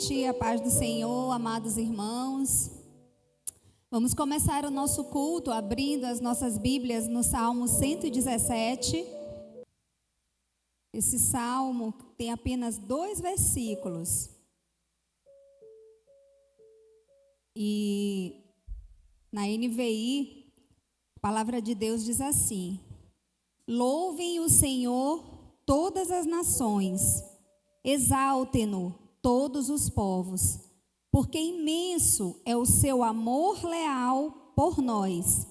noite, a paz do Senhor, amados irmãos. Vamos começar o nosso culto abrindo as nossas Bíblias no Salmo 117. Esse salmo tem apenas 2 versículos. E na NVI, a palavra de Deus diz assim: louvem o Senhor todas as nações, exaltem-no todos os povos, porque imenso é o seu amor leal por nós,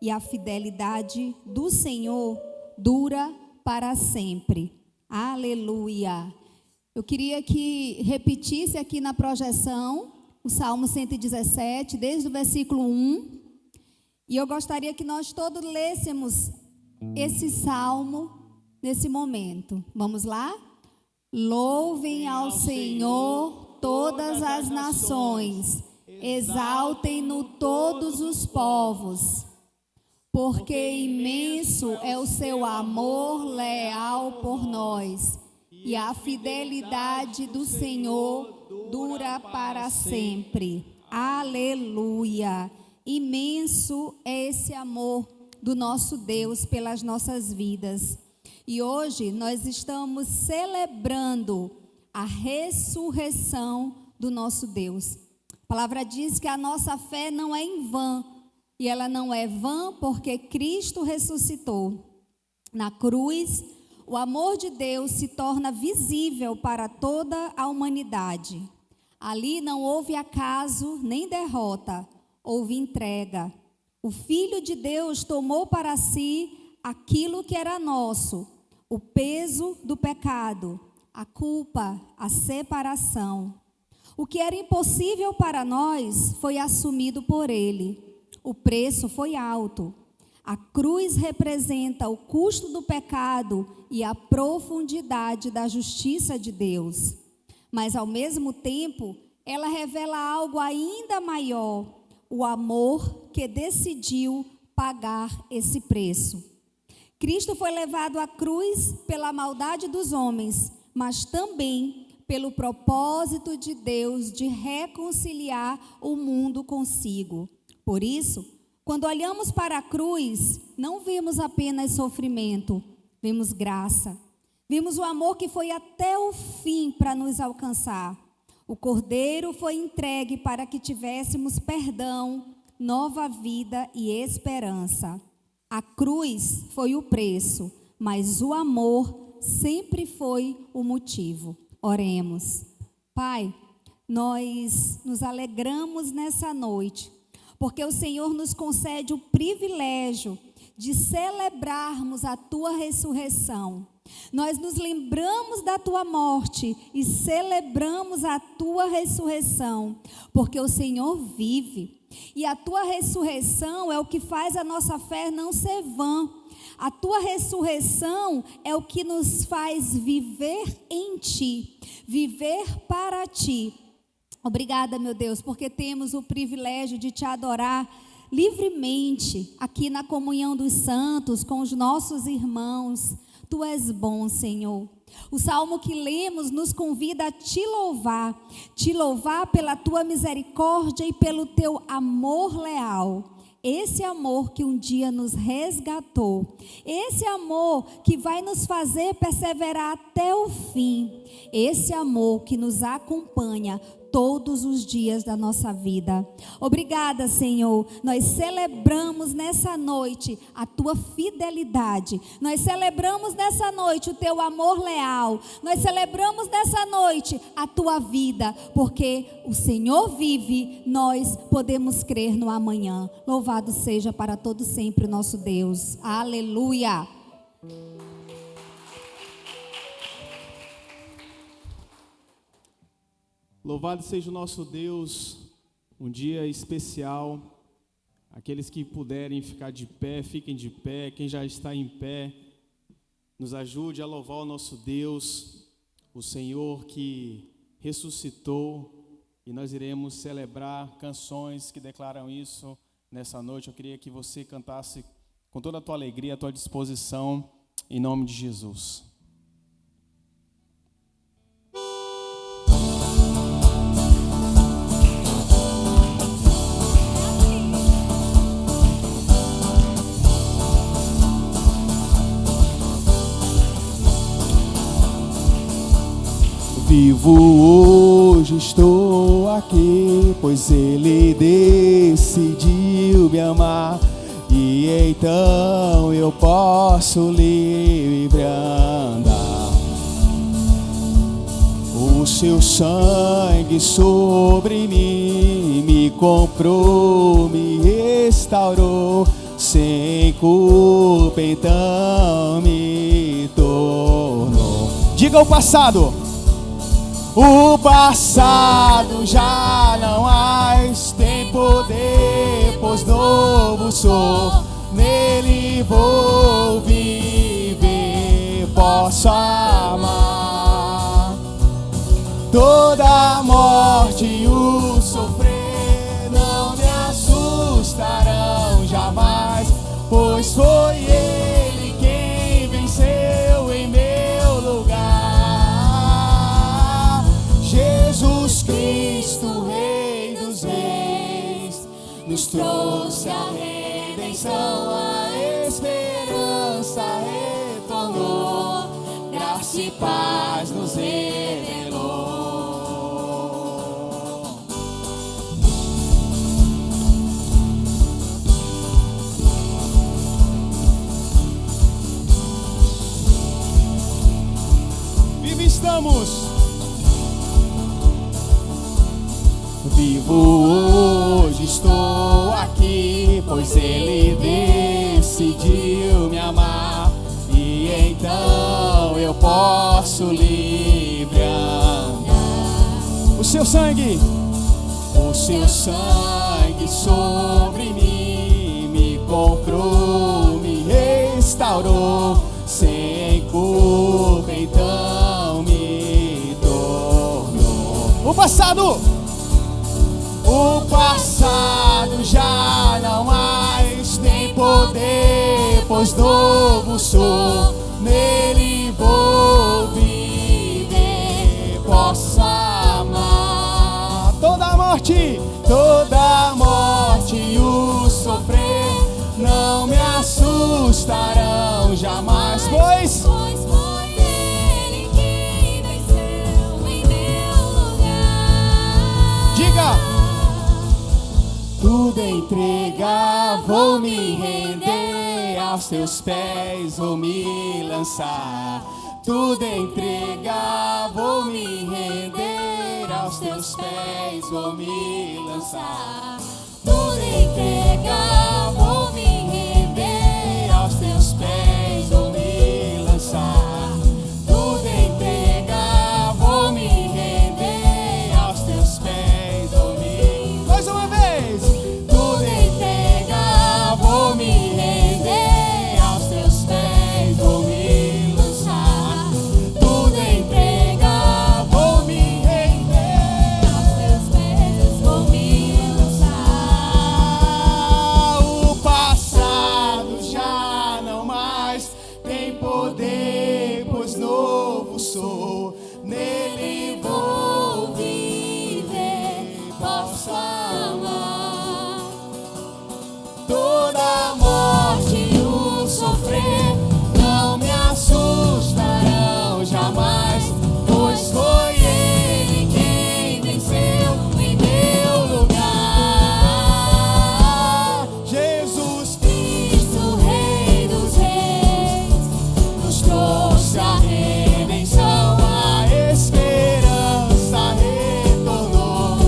e a fidelidade do Senhor dura para sempre. Aleluia! Eu queria que repetisse aqui na projeção o Salmo 117, desde o versículo 1, e eu gostaria que nós todos lêssemos esse salmo nesse momento. Vamos lá? Louvem ao Senhor todas as nações, exaltem-no todos os povos, porque imenso é o seu amor leal por nós, e a fidelidade do Senhor dura para sempre. Aleluia! Imenso é esse amor do nosso Deus pelas nossas vidas. E hoje nós estamos celebrando a ressurreição do nosso Deus. A palavra diz que a nossa fé não é em vão, e ela não é vã porque Cristo ressuscitou. Na cruz, o amor de Deus se torna visível para toda a humanidade. Ali não houve acaso nem derrota, houve entrega. O Filho de Deus tomou para si aquilo que era nosso, o peso do pecado, a culpa, a separação. O que era impossível para nós foi assumido por Ele. O preço foi alto. A cruz representa o custo do pecado e a profundidade da justiça de Deus. Mas, ao mesmo tempo, ela revela algo ainda maior: o amor que decidiu pagar esse preço. Cristo foi levado à cruz pela maldade dos homens, mas também pelo propósito de Deus de reconciliar o mundo consigo. Por isso, quando olhamos para a cruz, não vimos apenas sofrimento, vimos graça. Vimos o amor que foi até o fim para nos alcançar. O Cordeiro foi entregue para que tivéssemos perdão, nova vida e esperança. A cruz foi o preço, mas o amor sempre foi o motivo. Oremos. Pai, nós nos alegramos nessa noite, porque o Senhor nos concede o privilégio de celebrarmos a Tua ressurreição. Nós nos lembramos da Tua morte e celebramos a Tua ressurreição, porque o Senhor vive. E a Tua ressurreição é o que faz a nossa fé não ser vã. A Tua ressurreição é o que nos faz viver em Ti, viver para Ti. Obrigada, meu Deus, porque temos o privilégio de Te adorar livremente aqui na comunhão dos santos, com os nossos irmãos. Tu és bom, Senhor. O salmo que lemos nos convida a Te louvar pela Tua misericórdia e pelo Teu amor leal. Esse amor que um dia nos resgatou, esse amor que vai nos fazer perseverar até o fim, esse amor que nos acompanha todos os dias da nossa vida. Obrigada, Senhor. Nós celebramos nessa noite a Tua fidelidade. Nós celebramos nessa noite o Teu amor leal. Nós celebramos nessa noite a Tua vida, porque o Senhor vive, nós podemos crer no amanhã. Louvado seja para todo sempre o nosso Deus. Aleluia. Louvado seja o nosso Deus, um dia especial. Aqueles que puderem ficar de pé, fiquem de pé. Quem já está em pé, nos ajude a louvar o nosso Deus, o Senhor que ressuscitou. E nós iremos celebrar canções que declaram isso nessa noite. Eu queria que você cantasse com toda a tua alegria, a tua disposição, em nome de Jesus. Vivo hoje, estou aqui, pois Ele decidiu me amar. E então eu posso livre andar. O seu sangue sobre mim me comprou, me restaurou. Sem culpa então me tornou. Diga o passado. O passado já não mais tem poder, pois novo sou. Nele vou viver, posso amar. Toda a morte e o sofrer não me assustarão jamais, pois foi Ele quem venceu em meu lugar. Jesus Cristo, Rei dos Reis, nos trouxe a redenção, a esperança retornou, graça e paz nos revelou. Vive estamos. Vivo hoje, estou aqui, pois Ele decidiu me amar. E então eu posso livre andar. O seu sangue sobre mim me comprou, me restaurou. Sem culpa então me tornou. O passado já não mais tem poder, pois novo sou. Nele vou viver, posso amar. Toda a morte e o sofrer não me assustarão jamais, pois foi Ele quem venceu em meu lugar. Diga! Tudo entregar, vou me render, aos teus pés vou me lançar. Tudo entregar, vou me render, aos teus pés vou me lançar. Tudo entregar, vou me render, aos teus pés vou me lançar. Tudo entregar, vou me render, aos teus pés vou me... Mais uma vez! Tudo entregar, vou me render, aos teus pés vou me lançar. Tudo entregar, vou me render, Aos teus pés vou me lançar. o passado já não mais tem poder, pois novo sou. Nele vou viver, posso amar. Toda a morte e o sofrer não me assustarão jamais, pois foi Ele quem venceu em meu lugar. Jesus Cristo, Rei dos Reis, nos trouxe a redenção, a esperança retornou,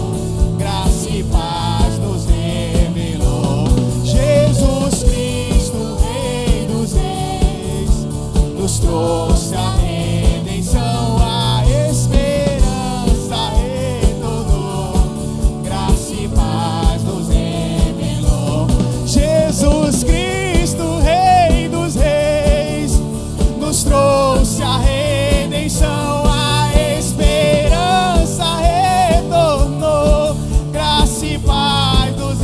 graça e paz nos revelou. Jesus Cristo, Rei dos Reis, nos trouxe a redenção, a esperança retornou, graça e paz nos revelou. Jesus Cristo, Rei dos Reis, nos trouxe a redenção, a esperança retornou, graça e paz nos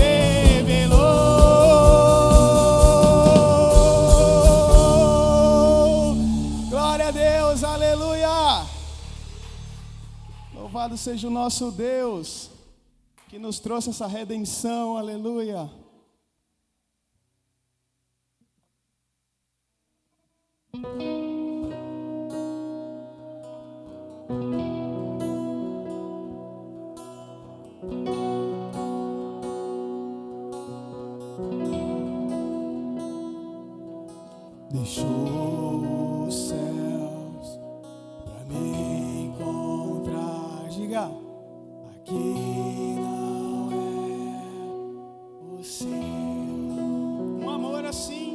revelou. Glória a Deus, aleluia! Louvado seja o nosso Deus, que nos trouxe essa redenção, aleluia! Deixou os céus pra me encontrar. Diga, aqui não é o seu. Um amor assim.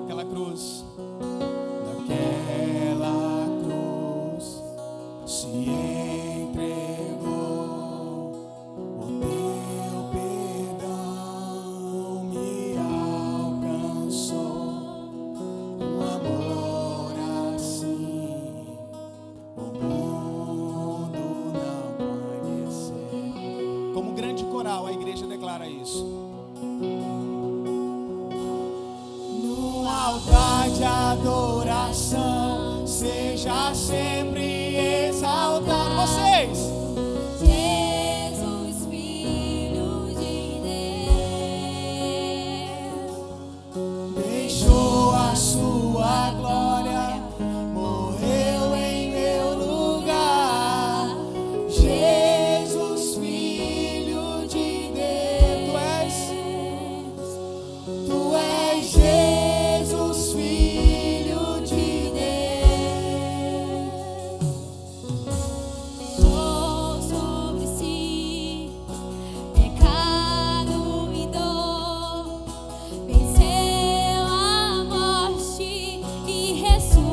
Naquela cruz. Naquela cruz se entregou, o teu perdão me alcançou. Um amor assim o mundo não conheceu. Como grande coral, a igreja declara isso. No altar de adoração, seja sempre exaltado. Vocês! Jesus, Filho de Deus, Deixou a sua glória, morreu em meu lugar. Jesus, Filho de Deus, tu és Jesus, Filho de Deus. deixou sobre si pecado e dor, venceu a morte e ressuscitou.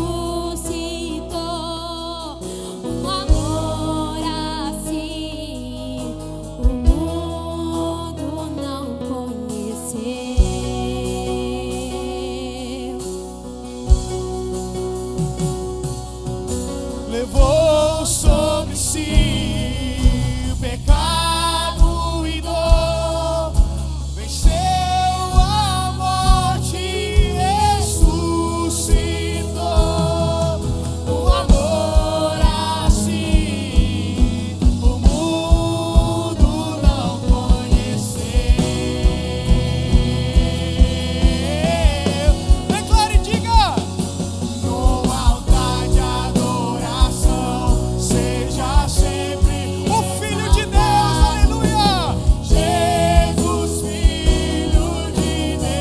Um amor assim o mundo não conheceu. Levou sobre si o pecado e dor, venceu a morte e ressuscitou. Um amor assim o mundo não conheceu. Declare e diga: no altar de adoração, seja sempre o Filho de Deus, aleluia! Jesus, Filho de Deus,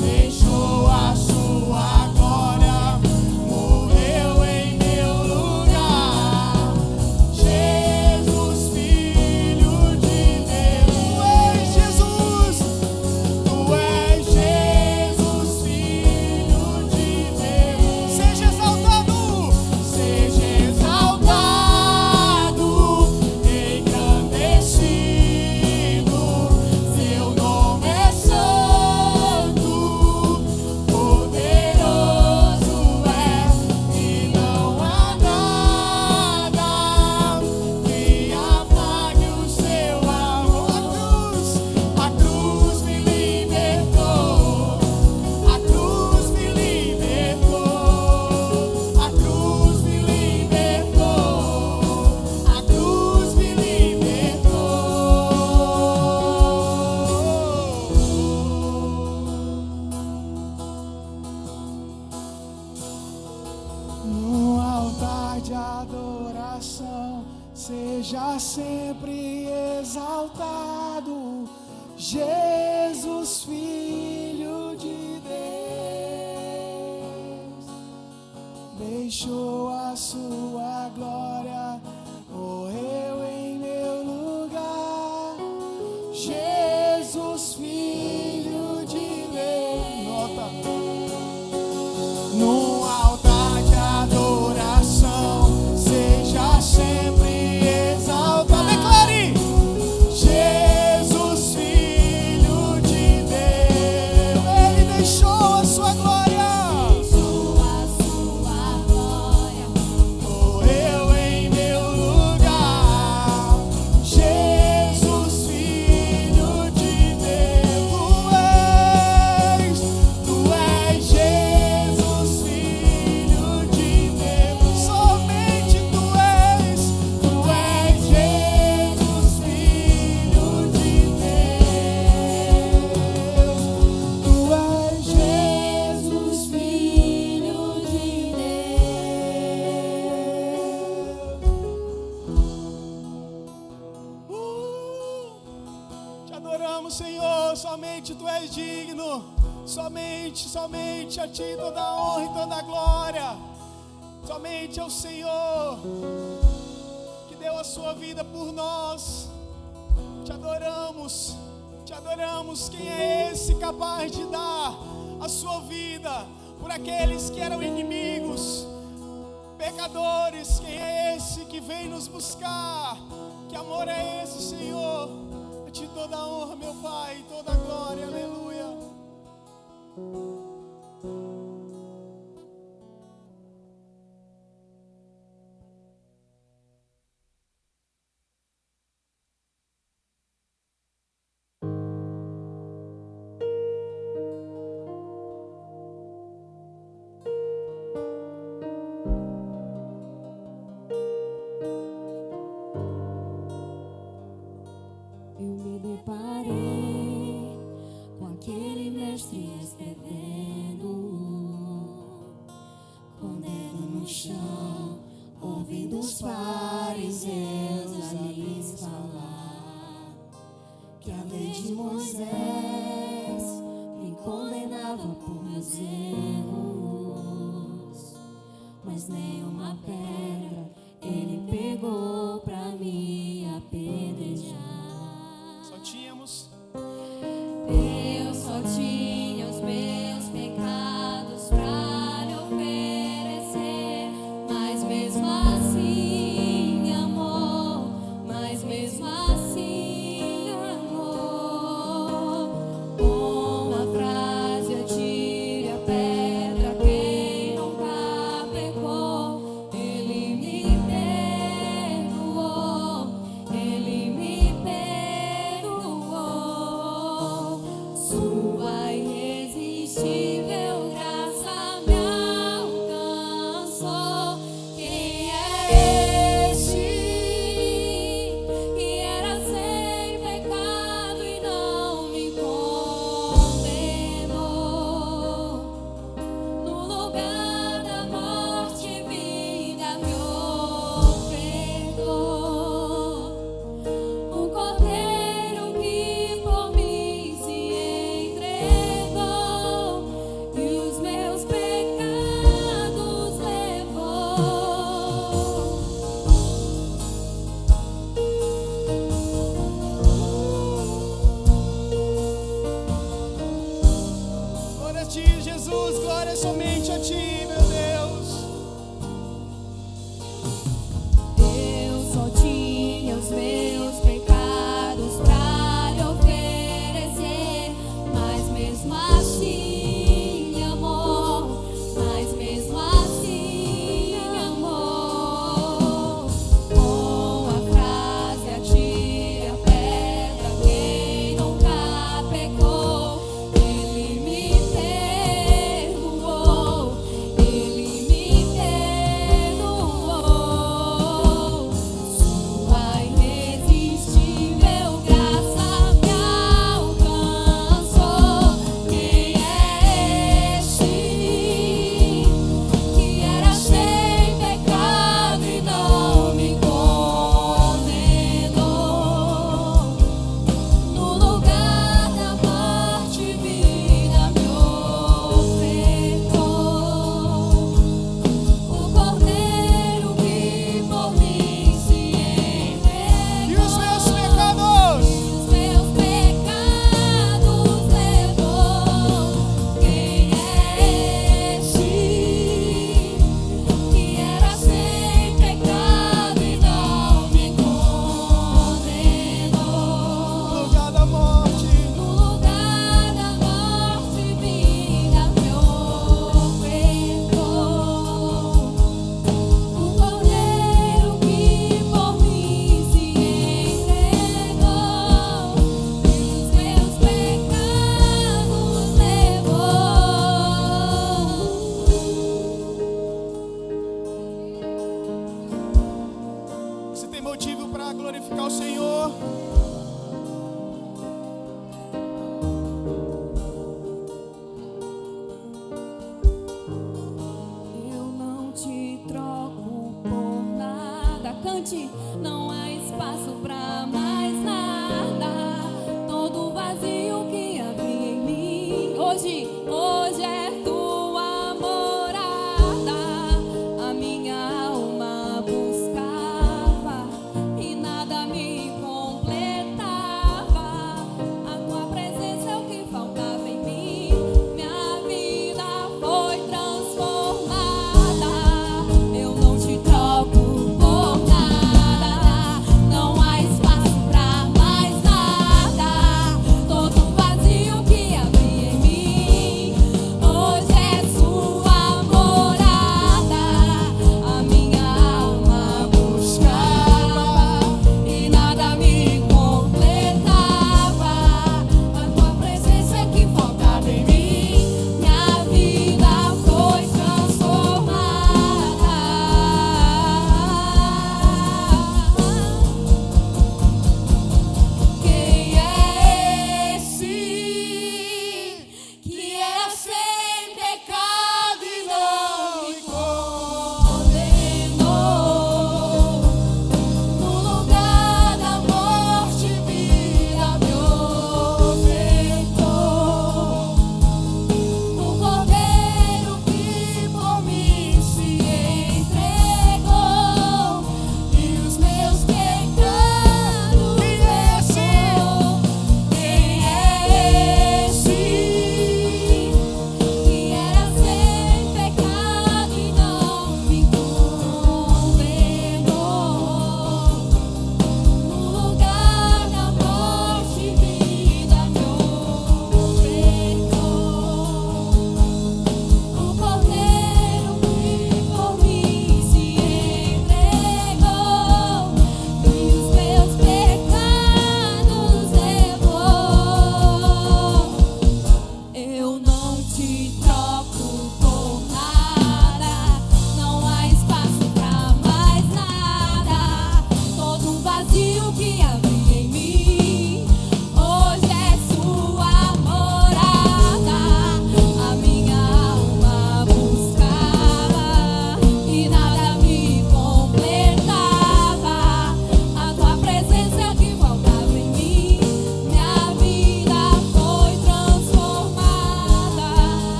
deixou a sua glória, morreu em meu lugar. Jesus, Filho de Deus, tu és Jesus, Filho de Deus. Seja exaltado, engrandecido. Seu nome é santo, poderoso é, e não há nada que apague o seu amor. A cruz me libertou. A cruz me libertou, a cruz me libertou, a cruz me libertou. No altar de adoração, seja sempre exaltado, Jesus, Filho de Deus. Deixou a sua glória, morreu em meu lugar. Jesus, Filho de Deus. Nota. No altar de adoração, seja sempre exaltado. Declare: Jesus, Filho de Deus. Ele deixou a sua glória, Deixou a sua glória, morreu Senhor, somente Tu és digno. Somente a Ti toda a honra e toda a glória. Somente ao Senhor que deu a sua vida por nós. Te adoramos. Quem é esse capaz de dar a sua vida por aqueles que eram inimigos, pecadores? Quem é esse que vem nos buscar? Que amor é esse, Senhor? A Ti toda a honra, meu Pai, toda a glória, aleluia. Eu me deparei com aquele mestre escrevendo, com o dedo no chão, ouvindo os fariseus a lhes falar que a lei de Moisés me condenava por meus erros, mas nenhuma pedra ele pegou pra me apedrejar. Eu só tinha os meus pecados pra lhe oferecer, mas mesmo assim amor, mas mesmo assim amor. Com a frase atire a pedra quem nunca pecou, ele me perdoou, ele me perdoou. Sua irresistível graça me alcançou. Quem é este que era sem pecado e não me condenou? No lugar da morte, vida me ofertou. O Cordeiro que por mim se entregou e os meus pecados levou. Glória a Ti, Jesus, glória somente a Ti, meu Deus. Eu só tinha os meus pecados pra lhe oferecer, mas mesmo assim amor, mas mesmo assim amor. Com a frase atire a pedra quem nunca pecou, ele me perdoou, ele me perdoou. Sua irresistível graça me alcançou. Quem é este que era sem pecado e não me condenou? No lugar da morte, vida me ofertou. O Cordeiro que por mim se E os meus pecados? os meus pecados levou. Quem é este que era sem pecado e não me condenou? No lugar da morte. No lugar da morte, vida me ofertou. O Cordeiro que por mim se entregou e os meus pecados levou. Você tem motivo para glorificar o Senhor? Eu não te troco por nada. Cante, não há espaço pra mais nada. Todo vazio que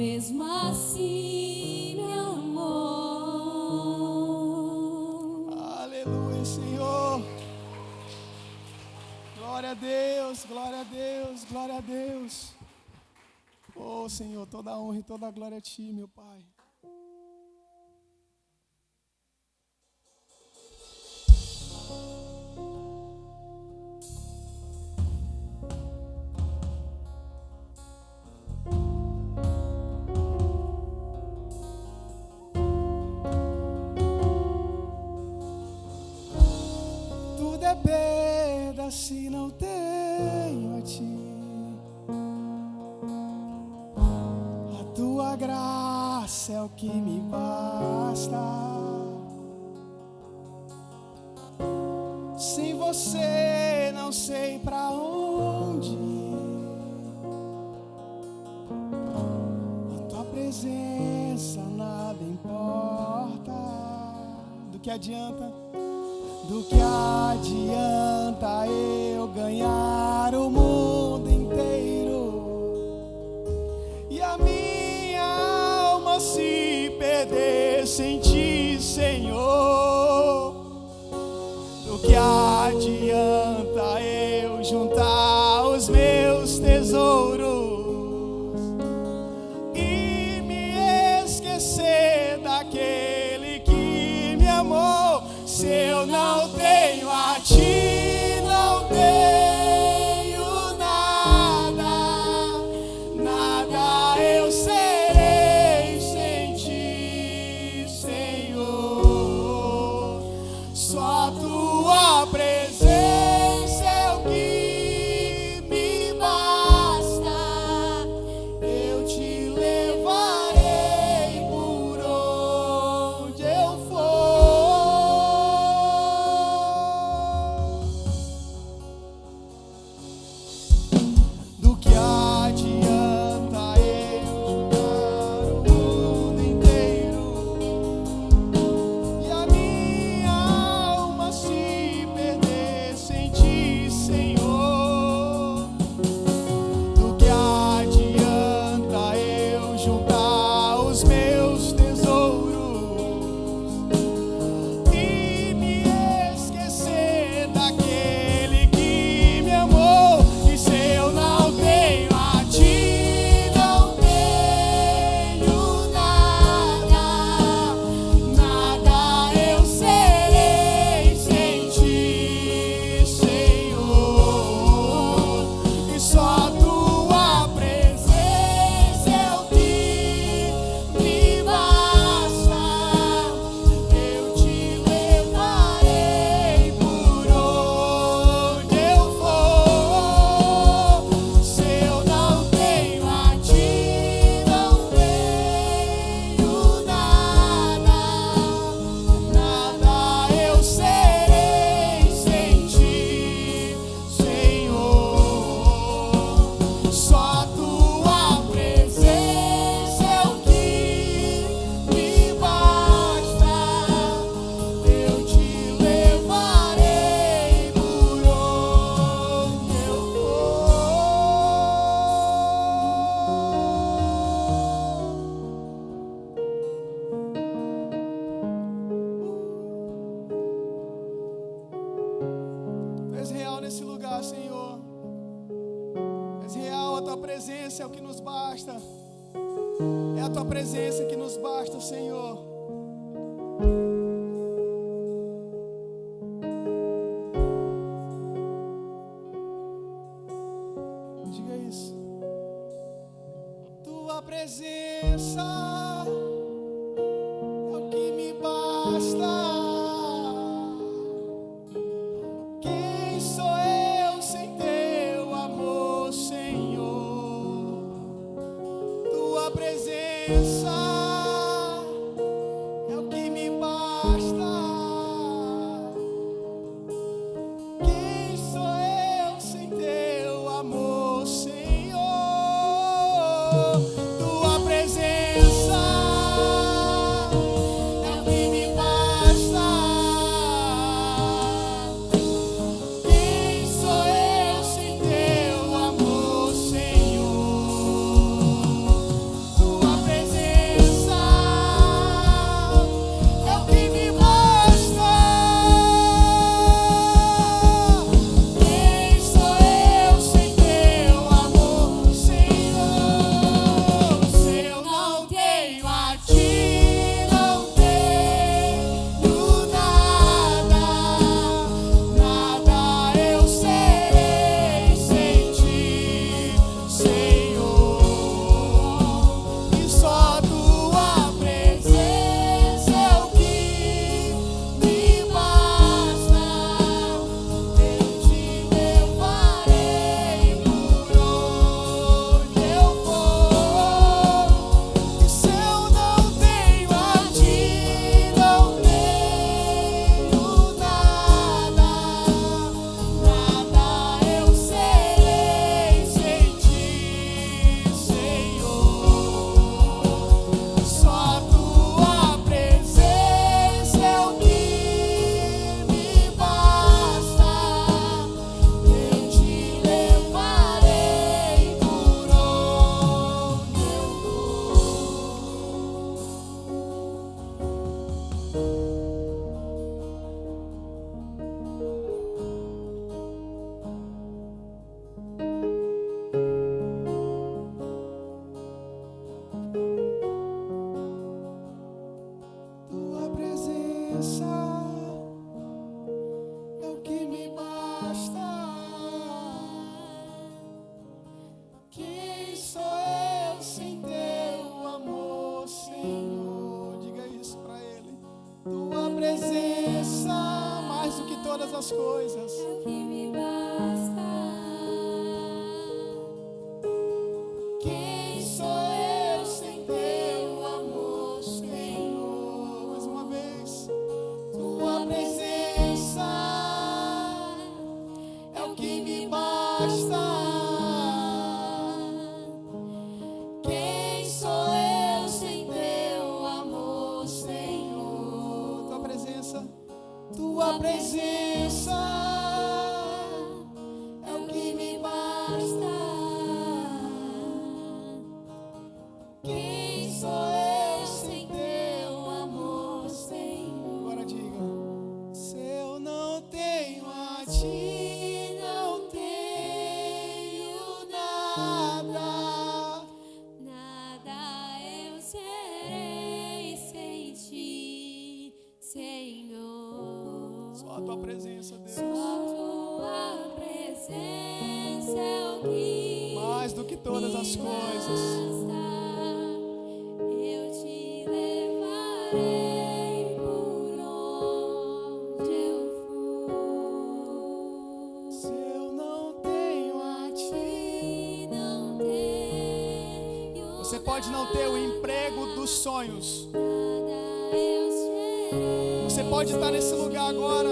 mesmo assim me amou. Aleluia, Senhor. Glória a Deus, glória a Deus, glória a Deus. Oh, Senhor, toda a honra e toda a glória a Ti, meu Pai. Tudo é perda se não tenho a Ti. A Tua graça é o que me basta. Sem Você não sei pra onde ir. A Tua presença nada importa. Do que adianta? Do que adianta eu ganhar o mundo inteiro e a minha alma se perder sem Ti, Senhor? Do que adianta eu juntar os meus tesouros e me esquecer daquele que me amou? Se eu não tenho a Ti, não tenho nada, nada eu serei sem Ti, Senhor. Só a Tua presença é o que me basta. Eu Te levarei por onde eu for. Do que adianta eu juntar o mundo inteiro e a minha alma se perder sem Ti, Senhor? Do que adianta eu juntar os meus tesouros e me esquecer daquele que me amou? E se eu não tenho a Ti, não tenho nada, nada eu serei sem Ti, Senhor. E só a Tua presença é o que me basta. Eu Te levarei por onde eu for. Se eu não tenho a Ti, não tenho nada, nada eu serei sem Ti, Senhor. Só a Tua presença é o que me basta. Eu Te levarei por onde eu for. Tu és real nesse lugar, Senhor. És real, a Tua presença é o que nos basta. É a Tua presença que nos basta, Senhor. Diga isso. Tua presença é o que me basta. Quem sou eu sem Teu amor, Senhor? Tua presença é o que me basta. Quem sou eu sem Teu amor, Senhor? Tua presença é o que me basta. Quem sou eu sem Teu amor, Senhor? Tua todas as coisas. é o que me basta. Quem sou eu sem teu amor, Senhor? Mais uma vez. Tua presença é o que me basta. Quem sou eu sem teu amor, Senhor? Tua presença. Tua presença é o que me basta. Quem sou eu sem teu amor, Senhor? Agora diga. Se eu não tenho a ti, Não tenho nada, nada eu serei sem ti, Senhor. só a tua presença, Deus. Só tua presença é o que Mais do que todas as coisas. basta. Eu te levarei por onde eu for. Se eu não tenho a ti. Não tenho Você pode não ter o emprego dos sonhos. nada, eu serei Você pode estar nesse lugar agora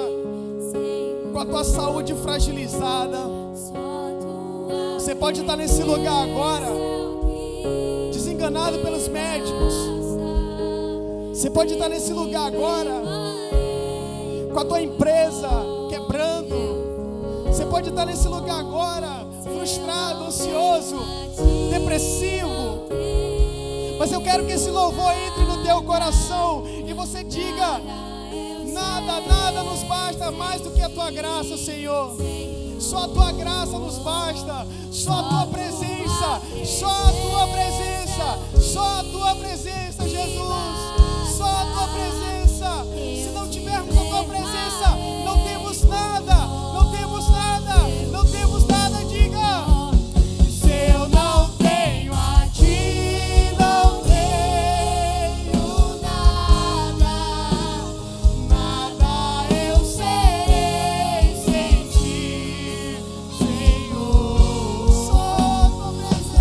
Senhor. com a tua saúde fragilizada. Só tua Você pode estar nesse lugar agora é o que desenganado pelos médicos. basta. Você pode estar nesse lugar agora com a tua empresa quebrando. Você pode estar nesse lugar agora frustrado, ansioso, depressivo. Mas eu quero que esse louvor entre no teu coração e você diga: nada, nada nos basta mais do que a tua graça, Senhor. Só a tua graça nos basta. Só a tua presença. Só a tua presença. Só a tua presença, Jesus. Só a tua presença. Se não tivermos a tua presença, não temos nada. Não temos nada. Não temos nada. Diga: se eu não tenho a ti, não tenho nada. Nada eu serei sem ti, Senhor. Só a tua presença.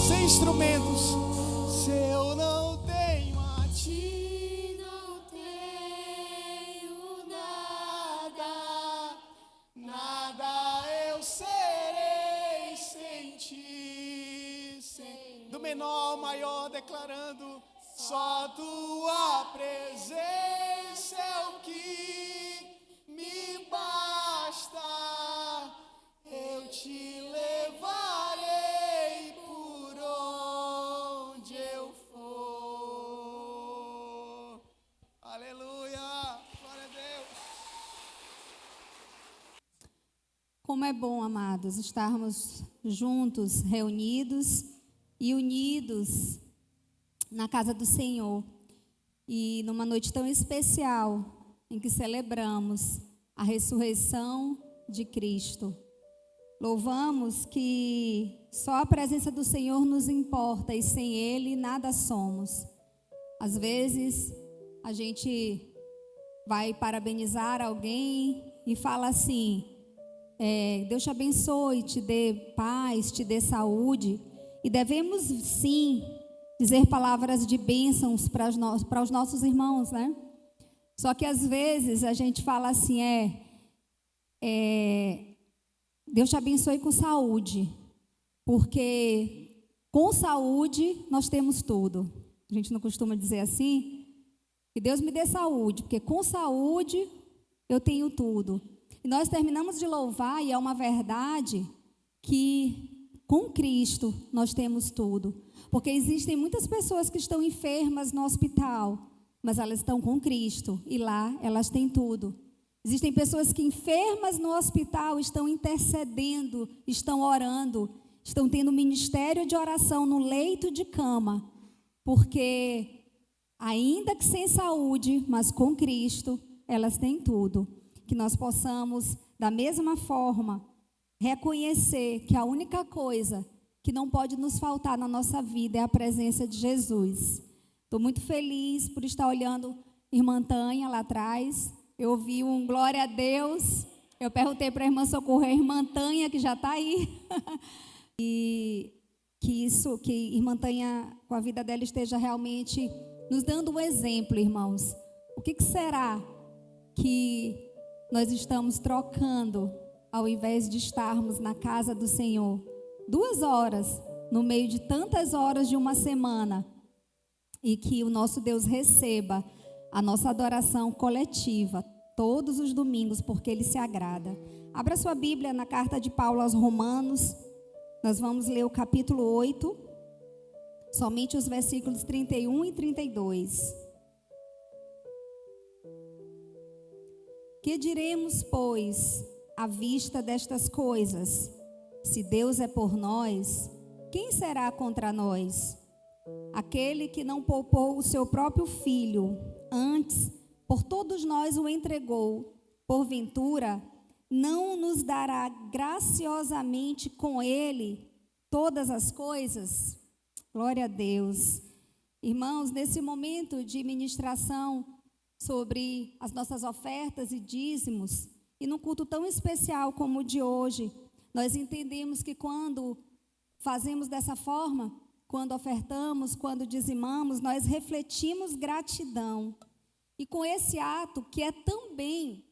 Sem instrumentos. Se eu não tenho a ti, Não tenho nada, nada eu serei sem ti. Do menor ao maior, declarando: só a tua presença é o que me basta. Eu te levarei por onde eu for. Aleluia. Glória a Deus. Como é bom, amados, estarmos juntos, reunidos e unidos na casa do Senhor. E numa noite tão especial em que celebramos a ressurreição de Cristo. Louvamos que só a presença do Senhor nos importa e sem Ele nada somos. Às vezes a gente vai parabenizar alguém e fala assim: Deus te abençoe, te dê paz, te dê saúde. E devemos sim dizer palavras de bênçãos para os nossos irmãos, né? Só que às vezes a gente fala assim: Deus te abençoe com saúde, porque com saúde nós temos tudo. A gente não costuma dizer assim? Que Deus me dê saúde, porque com saúde eu tenho tudo. E nós terminamos de louvar, e é uma verdade que com Cristo nós temos tudo. Porque existem muitas pessoas que estão enfermas no hospital, mas elas estão com Cristo, e lá elas têm tudo. Existem pessoas que enfermas no hospital estão intercedendo, estão orando, estão tendo ministério de oração no leito de cama, porque ainda que sem saúde, mas com Cristo, elas têm tudo. Que nós possamos, da mesma forma, reconhecer que a única coisa que não pode nos faltar na nossa vida é a presença de Jesus. Estou muito feliz por estar olhando irmã Tânia lá atrás. Eu ouvi um glória a Deus. Eu perguntei para a irmã Socorro, a irmã Tânia, que já está aí, e que irmã Tânia, com a vida dela, esteja realmente nos dando um exemplo, irmãos. O que será que nós estamos trocando ao invés de estarmos na casa do Senhor 2 horas no meio de tantas horas de uma semana, e que o nosso Deus receba a nossa adoração coletiva todos os domingos, porque Ele se agrada. Abra sua Bíblia na carta de Paulo aos Romanos. Nós vamos ler o capítulo 8, somente os versículos 31 e 32. Que diremos, pois, à vista destas coisas? Se Deus é por nós, quem será contra nós? Aquele que não poupou o seu próprio filho, antes por todos nós o entregou, porventura não nos dará graciosamente com ele todas as coisas? Glória a Deus. Irmãos, nesse momento de ministração sobre as nossas ofertas e dízimos, e num culto tão especial como o de hoje, nós entendemos que quando fazemos dessa forma, quando ofertamos, quando dizimamos, nós refletimos gratidão. E com esse ato, que é também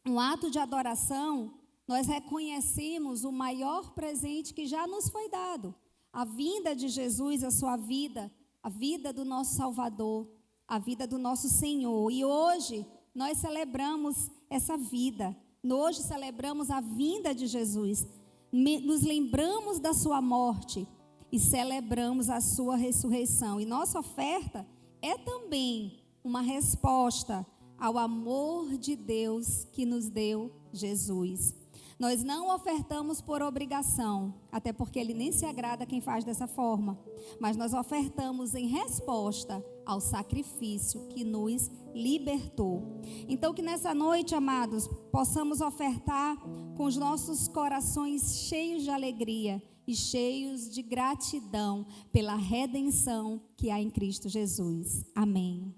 um ato de adoração, nós reconhecemos o maior presente que já nos foi dado. A vinda de Jesus, a sua vida, a vida do nosso Salvador, a vida do nosso Senhor. E hoje nós celebramos essa vida. Hoje celebramos a vinda de Jesus. Nos lembramos da sua morte e celebramos a sua ressurreição. E nossa oferta é também uma resposta ao amor de Deus que nos deu Jesus. Nós não ofertamos por obrigação, até porque Ele nem se agrada quem faz dessa forma, mas nós ofertamos em resposta ao sacrifício que nos libertou. Então, que nessa noite, amados, possamos ofertar com os nossos corações cheios de alegria e cheios de gratidão pela redenção que há em Cristo Jesus. Amém.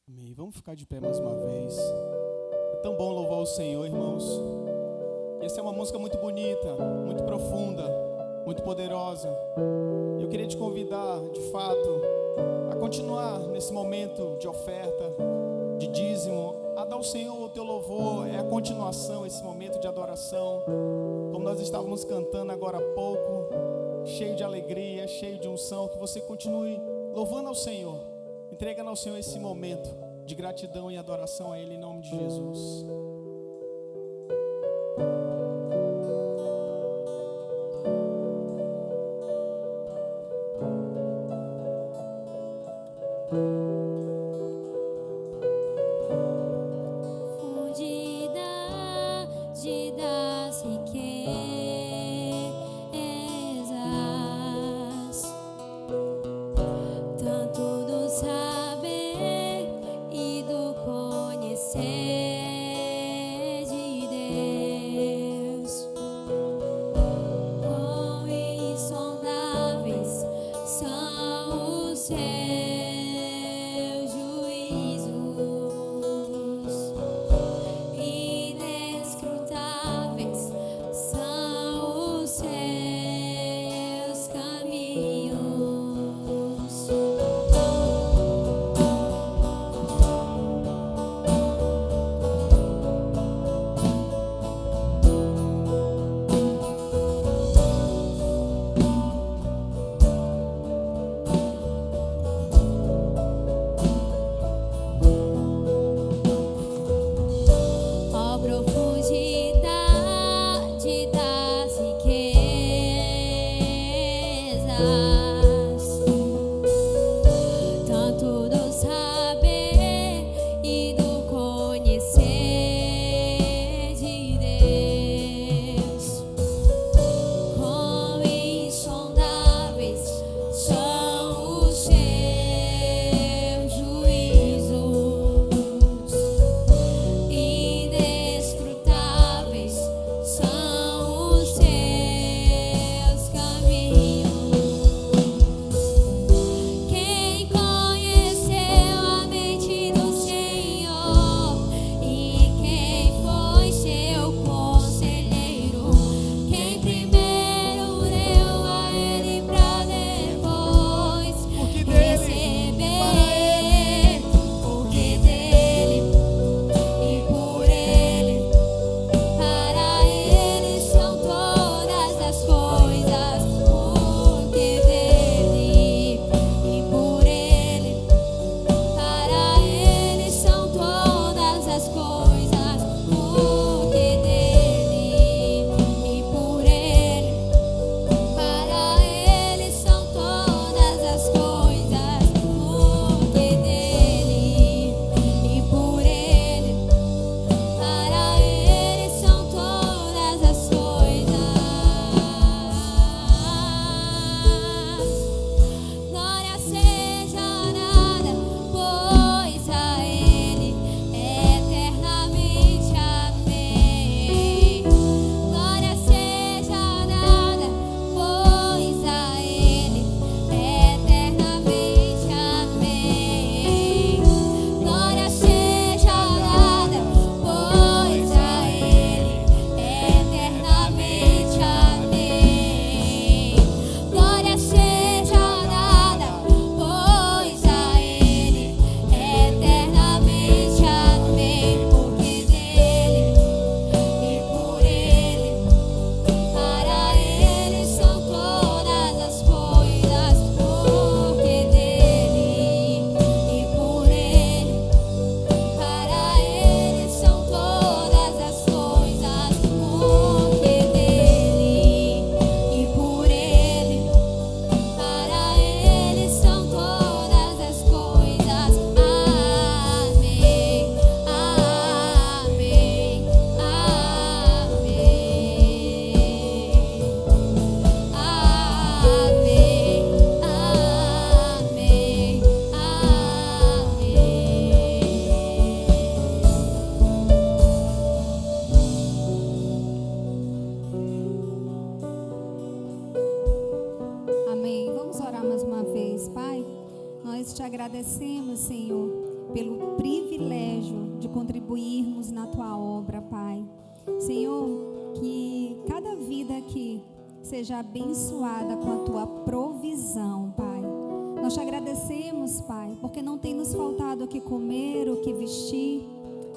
Amém. Vamos ficar de pé mais uma vez. É tão bom louvar o Senhor, irmãos. Essa é uma música muito bonita, muito profunda, muito poderosa. Eu queria te convidar, de fato, a continuar nesse momento de oferta, de dízimo, a dar ao Senhor o teu louvor. É a continuação, esse momento de adoração, como nós estávamos cantando agora há pouco, cheio de alegria, cheio de unção. Que você continue louvando ao Senhor, entregando ao Senhor esse momento de gratidão e adoração a Ele, em nome de Jesus. agradecemos, Senhor, pelo privilégio de contribuirmos na tua obra, Pai. Senhor, que cada vida aqui seja abençoada com a tua provisão, Pai. Nós te agradecemos, Pai, porque não tem nos faltado o que comer, o que vestir.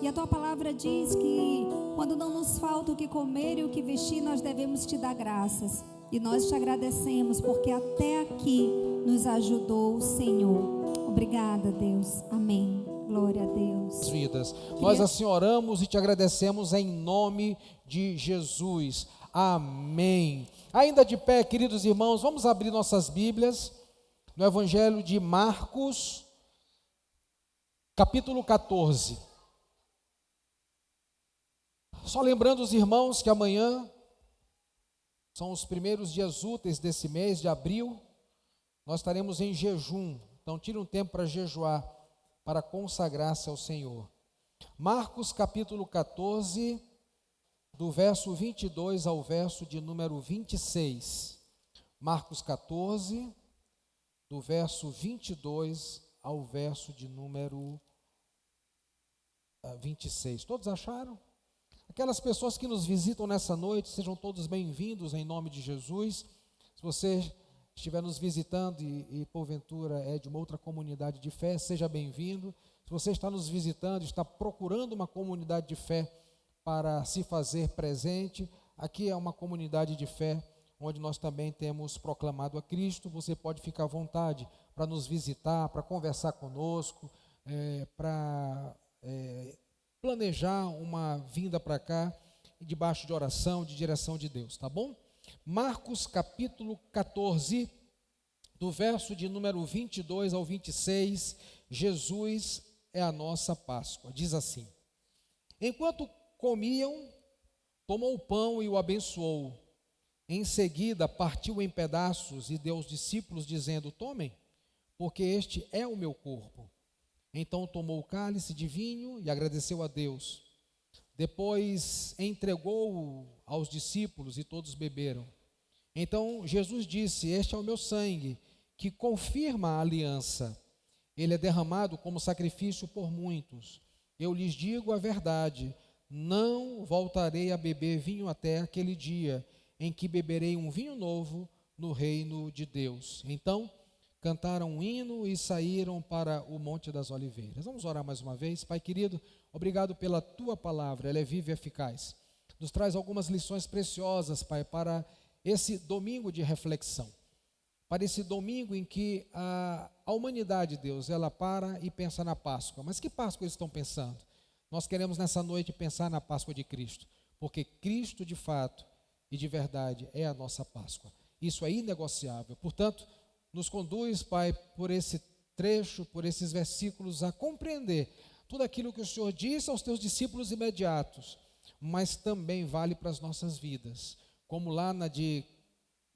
E a tua palavra diz que quando não nos falta o que comer e o que vestir, nós devemos te dar graças. E nós te agradecemos porque até aqui nos ajudou o Senhor. Obrigada, Deus. Amém. Glória a Deus. Vidas. Nós assim oramos e te agradecemos em nome de Jesus. Amém. Ainda de pé, queridos irmãos, vamos abrir nossas Bíblias no Evangelho de Marcos, capítulo 14. Só lembrando os irmãos que amanhã são os primeiros dias úteis desse mês de abril, nós estaremos em jejum, então tire um tempo para jejuar, para consagrar-se ao Senhor. Marcos capítulo 14, do verso 22 ao verso de número 26. Marcos 14, do verso 22 ao verso de número 26. Todos acharam? Aquelas pessoas que nos visitam nessa noite, sejam todos bem-vindos em nome de Jesus. Se você estiver nos visitando e porventura é de uma outra comunidade de fé, seja bem-vindo. Se você está nos visitando, está procurando uma comunidade de fé para se fazer presente, aqui é uma comunidade de fé onde nós também temos proclamado a Cristo. Você pode ficar à vontade para nos visitar, para conversar conosco, para planejar uma vinda para cá, debaixo de oração, de direção de Deus, tá bom? Marcos capítulo 14, do verso de número 22 ao 26, Jesus é a nossa Páscoa. Diz assim: enquanto comiam, tomou o pão e o abençoou. Em seguida, partiu em pedaços e deu aos discípulos, dizendo: tomem, porque este é o meu corpo. Então tomou o cálice de vinho e agradeceu a Deus. Depois entregou-o aos discípulos e todos beberam. Então Jesus disse: este é o meu sangue, que confirma a aliança. Ele é derramado como sacrifício por muitos. Eu lhes digo a verdade, não voltarei a beber vinho até aquele dia em que beberei um vinho novo no reino de Deus. Então cantaram um hino e saíram para o Monte das Oliveiras. Vamos orar mais uma vez. Pai querido, obrigado pela tua palavra, ela é viva e eficaz. Nos traz algumas lições preciosas, Pai, para esse domingo de reflexão. Para esse domingo em que a humanidade, Deus, ela para e pensa na Páscoa. Mas que Páscoa eles estão pensando? Nós queremos nessa noite pensar na Páscoa de Cristo, porque Cristo de fato e de verdade é a nossa Páscoa. Isso é inegociável. Portanto, nos conduz, Pai, por esse trecho, por esses versículos, a compreender tudo aquilo que o Senhor disse aos teus discípulos imediatos, mas também vale para as nossas vidas. Como lá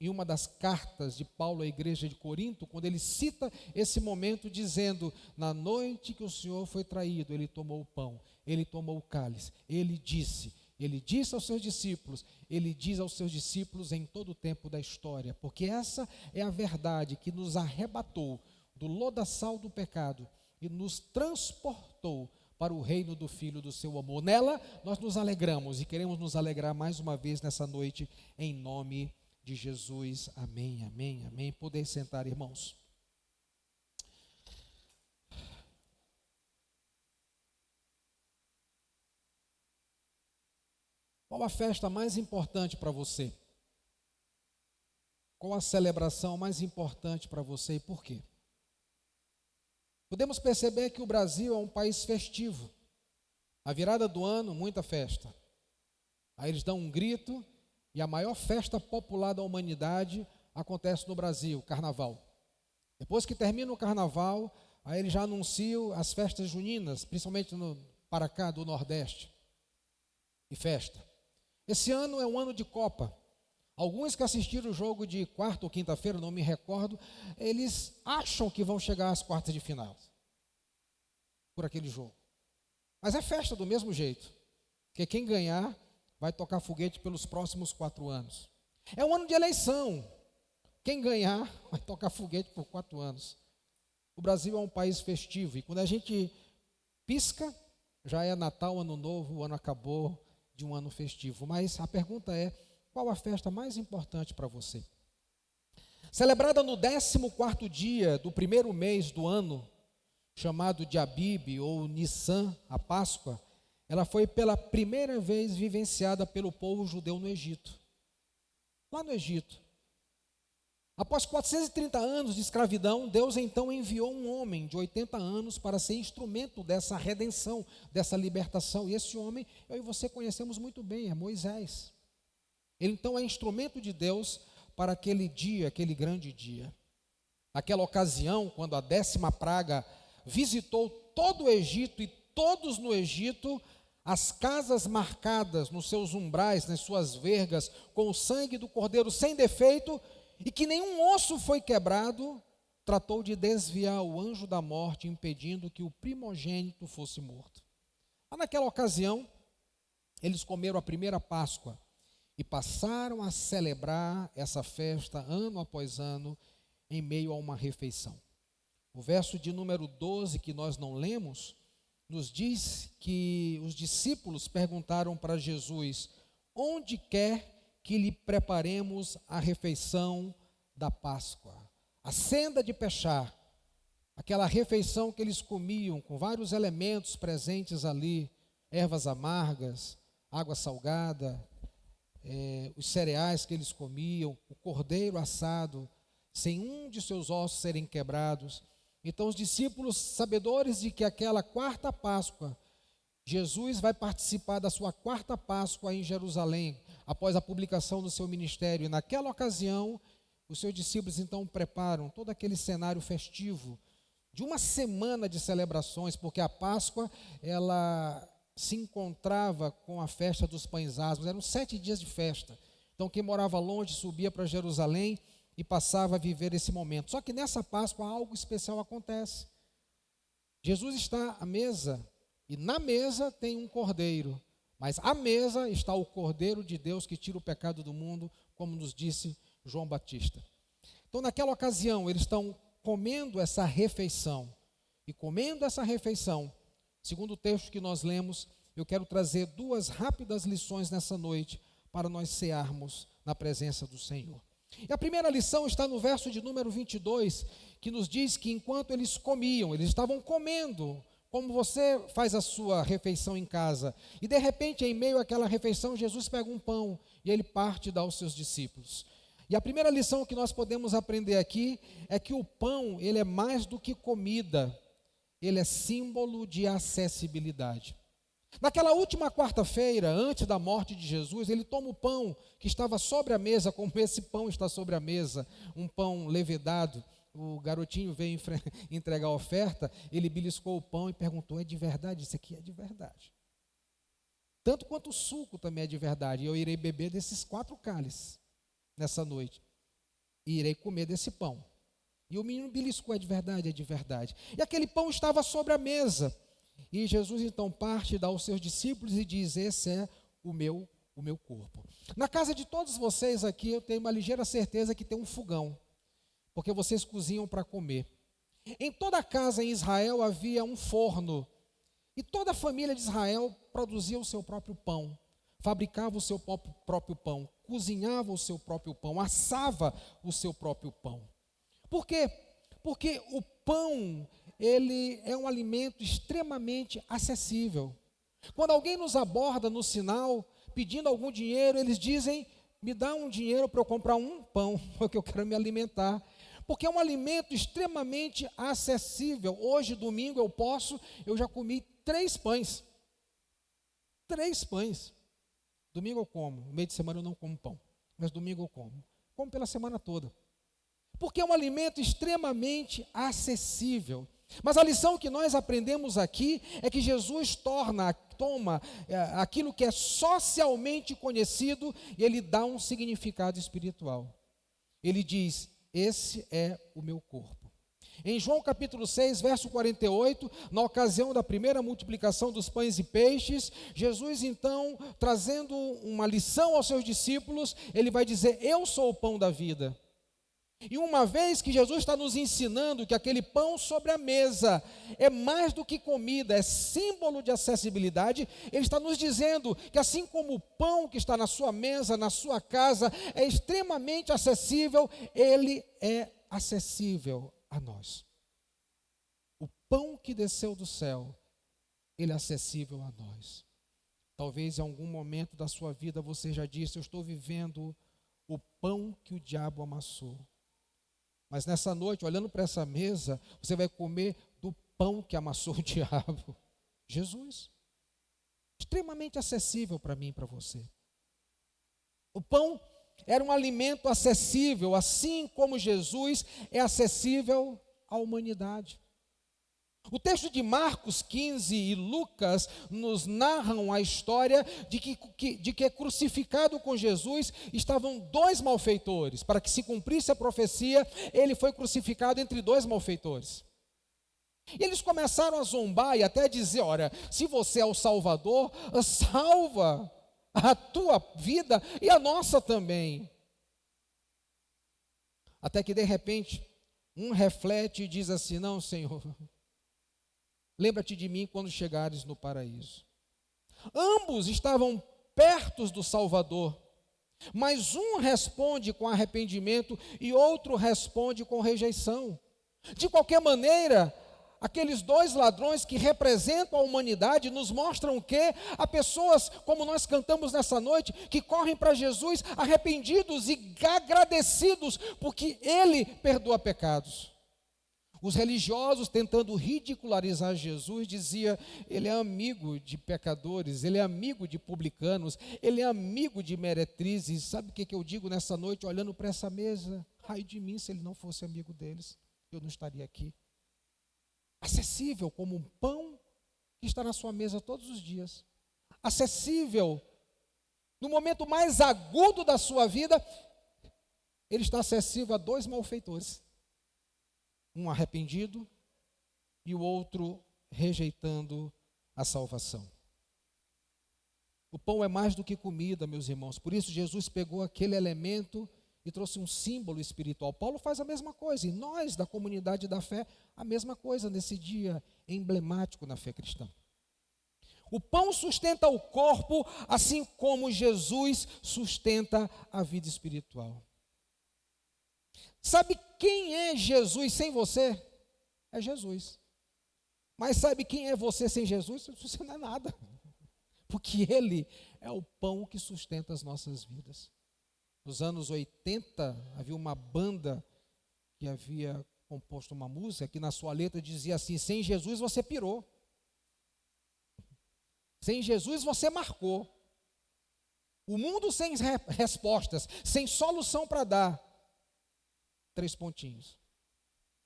em uma das cartas de Paulo à igreja de Corinto, quando ele cita esse momento dizendo: na noite que o Senhor foi traído, ele tomou o pão, ele tomou o cálice, ele disse aos seus discípulos, ele diz aos seus discípulos em todo o tempo da história, porque essa é a verdade que nos arrebatou do lodaçal do pecado e nos transportou para o reino do Filho do seu amor. Nela nós nos alegramos e queremos nos alegrar mais uma vez nessa noite, em nome de Jesus. Amém, amém, amém. Poder sentar, irmãos. Qual a festa mais importante para você? Qual a celebração mais importante para você e por quê? Podemos perceber que o Brasil é um país festivo. A virada do ano, muita festa. Aí eles dão um grito e a maior festa popular da humanidade acontece no Brasil, Carnaval. Depois que termina o Carnaval, aí eles já anunciam as festas juninas, principalmente no Paracá do Nordeste. E festa. Esse ano é um ano de Copa. Alguns que assistiram o jogo de quarta ou quinta-feira, não me recordo, eles acham que vão chegar às quartas de final por aquele jogo. Mas é festa do mesmo jeito, porque quem ganhar vai tocar foguete pelos próximos 4 anos. É um ano de eleição. Quem ganhar vai tocar foguete por 4 anos. O Brasil é um país festivo e quando a gente pisca, já é Natal, Ano Novo, o ano acabou de um ano festivo. Mas a pergunta é, qual a festa mais importante para você? Celebrada no 14º dia do primeiro mês do ano, chamado de Abib ou Nissan, a Páscoa, ela foi pela primeira vez vivenciada pelo povo judeu no Egito. Lá no Egito. Após 430 anos de escravidão, Deus então enviou um homem de 80 anos para ser instrumento dessa redenção, dessa libertação. E esse homem, eu e você conhecemos muito bem, é Moisés. Ele então é instrumento de Deus para aquele dia, aquele grande dia. Naquela ocasião, quando a 10ª praga visitou todo o Egito e todos no Egito, as casas marcadas nos seus umbrais, nas suas vergas, com o sangue do cordeiro sem defeito, e que nenhum osso foi quebrado, tratou de desviar o anjo da morte, impedindo que o primogênito fosse morto. Naquela ocasião, eles comeram a primeira Páscoa e passaram a celebrar essa festa ano após ano, em meio a uma refeição. O verso de número 12, que nós não lemos, nos diz que os discípulos perguntaram para Jesus: onde quer que lhe preparemos a refeição da Páscoa? A senda de Pechá, aquela refeição que eles comiam com vários elementos presentes ali, ervas amargas, água salgada, os cereais que eles comiam, o cordeiro assado, sem um de seus ossos serem quebrados. Então os discípulos, sabedores de que aquela quarta Páscoa, Jesus vai participar da sua quarta Páscoa em Jerusalém, após a publicação do seu ministério. E naquela ocasião, os seus discípulos então preparam todo aquele cenário festivo, de uma semana de celebrações, porque a Páscoa, ela se encontrava com a festa dos pães asmos, eram 7 dias de festa. Então quem morava longe subia para Jerusalém e passava a viver esse momento. Só que nessa Páscoa algo especial acontece. Jesus está à mesa, e na mesa tem um cordeiro, mas à mesa está o Cordeiro de Deus que tira o pecado do mundo, como nos disse João Batista. Então naquela ocasião eles estão comendo essa refeição, e comendo essa refeição, segundo o texto que nós lemos, eu quero trazer 2 rápidas lições nessa noite, para nós cearmos na presença do Senhor. E a primeira lição está no verso de número 22, que nos diz que enquanto eles comiam, eles estavam comendo, como você faz a sua refeição em casa, e de repente, em meio àquela refeição, Jesus pega um pão e ele parte e dá aos seus discípulos. E a primeira lição que nós podemos aprender aqui é que o pão, ele é mais do que comida, ele é símbolo de acessibilidade. Naquela última quarta-feira, antes da morte de Jesus, ele toma o pão que estava sobre a mesa, como esse pão está sobre a mesa, um pão levedado. O garotinho veio entregar a oferta, ele beliscou o pão e perguntou: é de verdade? Isso aqui é de verdade. Tanto quanto o suco também é de verdade. Eu irei beber desses 4 cálices nessa noite. E irei comer desse pão. E o menino beliscou: é de verdade, é de verdade. E aquele pão estava sobre a mesa. E Jesus então parte, dá aos seus discípulos e diz: esse é o meu corpo. Na casa de todos vocês aqui, eu tenho uma ligeira certeza que tem um fogão, porque vocês cozinham para comer. Em toda a casa em Israel havia um forno, e toda a família de Israel produzia o seu próprio pão, fabricava o seu próprio pão, cozinhava o seu próprio pão, assava o seu próprio pão. Por quê? Porque o pão, ele é um alimento extremamente acessível. Quando alguém nos aborda no sinal, pedindo algum dinheiro, eles dizem: me dá um dinheiro para eu comprar um pão, porque eu quero me alimentar. Porque é um alimento extremamente acessível. Hoje, domingo, eu já comi 3 pães. 3 pães. Domingo eu como, no meio de semana eu não como pão, mas domingo eu como. Como pela semana toda. Porque é um alimento extremamente acessível. Mas a lição que nós aprendemos aqui é que Jesus toma aquilo que é socialmente conhecido e ele dá um significado espiritual. Ele diz: esse é o meu corpo. Em João capítulo 6, verso 48, na ocasião da primeira multiplicação dos pães e peixes, Jesus então, trazendo uma lição aos seus discípulos, ele vai dizer: eu sou o pão da vida. E uma vez que Jesus está nos ensinando que aquele pão sobre a mesa é mais do que comida, é símbolo de acessibilidade, Ele está nos dizendo que assim como o pão que está na sua mesa, na sua casa, é extremamente acessível, Ele é acessível a nós. O pão que desceu do céu, Ele é acessível a nós. Talvez em algum momento da sua vida você já disse: eu estou vivendo o pão que o diabo amassou. Mas nessa noite, olhando para essa mesa, você vai comer do pão que amassou o diabo. Jesus. Extremamente acessível para mim e para você. O pão era um alimento acessível, assim como Jesus é acessível à humanidade. O texto de Marcos 15 e Lucas nos narram a história de que crucificado com Jesus estavam dois malfeitores. Para que se cumprisse a profecia, ele foi crucificado entre dois malfeitores. E eles começaram a zombar e até a dizer: olha, se você é o Salvador, salva a tua vida e a nossa também. Até que de repente, um reflete e diz assim: não, Senhor, lembra-te de mim quando chegares no paraíso. Ambos estavam perto do Salvador, mas um responde com arrependimento e outro responde com rejeição. De qualquer maneira, aqueles dois ladrões que representam a humanidade nos mostram que há pessoas, como nós cantamos nessa noite, que correm para Jesus arrependidos e agradecidos porque Ele perdoa pecados. Os religiosos, tentando ridicularizar Jesus, diziam: ele é amigo de pecadores, ele é amigo de publicanos, ele é amigo de meretrizes. Sabe o que eu digo nessa noite, olhando para essa mesa? Ai de mim, se ele não fosse amigo deles, eu não estaria aqui. Acessível como um pão que está na sua mesa todos os dias. Acessível no momento mais agudo da sua vida, ele está acessível a dois malfeitores. Um arrependido e o outro rejeitando a salvação. O pão é mais do que comida, meus irmãos. Por isso Jesus pegou aquele elemento e trouxe um símbolo espiritual. Paulo faz a mesma coisa, e nós da comunidade da fé, a mesma coisa nesse dia emblemático na fé cristã. O pão sustenta o corpo, assim como Jesus sustenta a vida espiritual. Sabe quem é Jesus sem você? É Jesus. Mas sabe quem é você sem Jesus? Você não é nada. Porque Ele é o pão que sustenta as nossas vidas. Nos anos 80, havia uma banda que havia composto uma música que na sua letra dizia assim: sem Jesus você pirou. Sem Jesus você marcou. O mundo sem respostas, sem solução para dar. 3 pontinhos.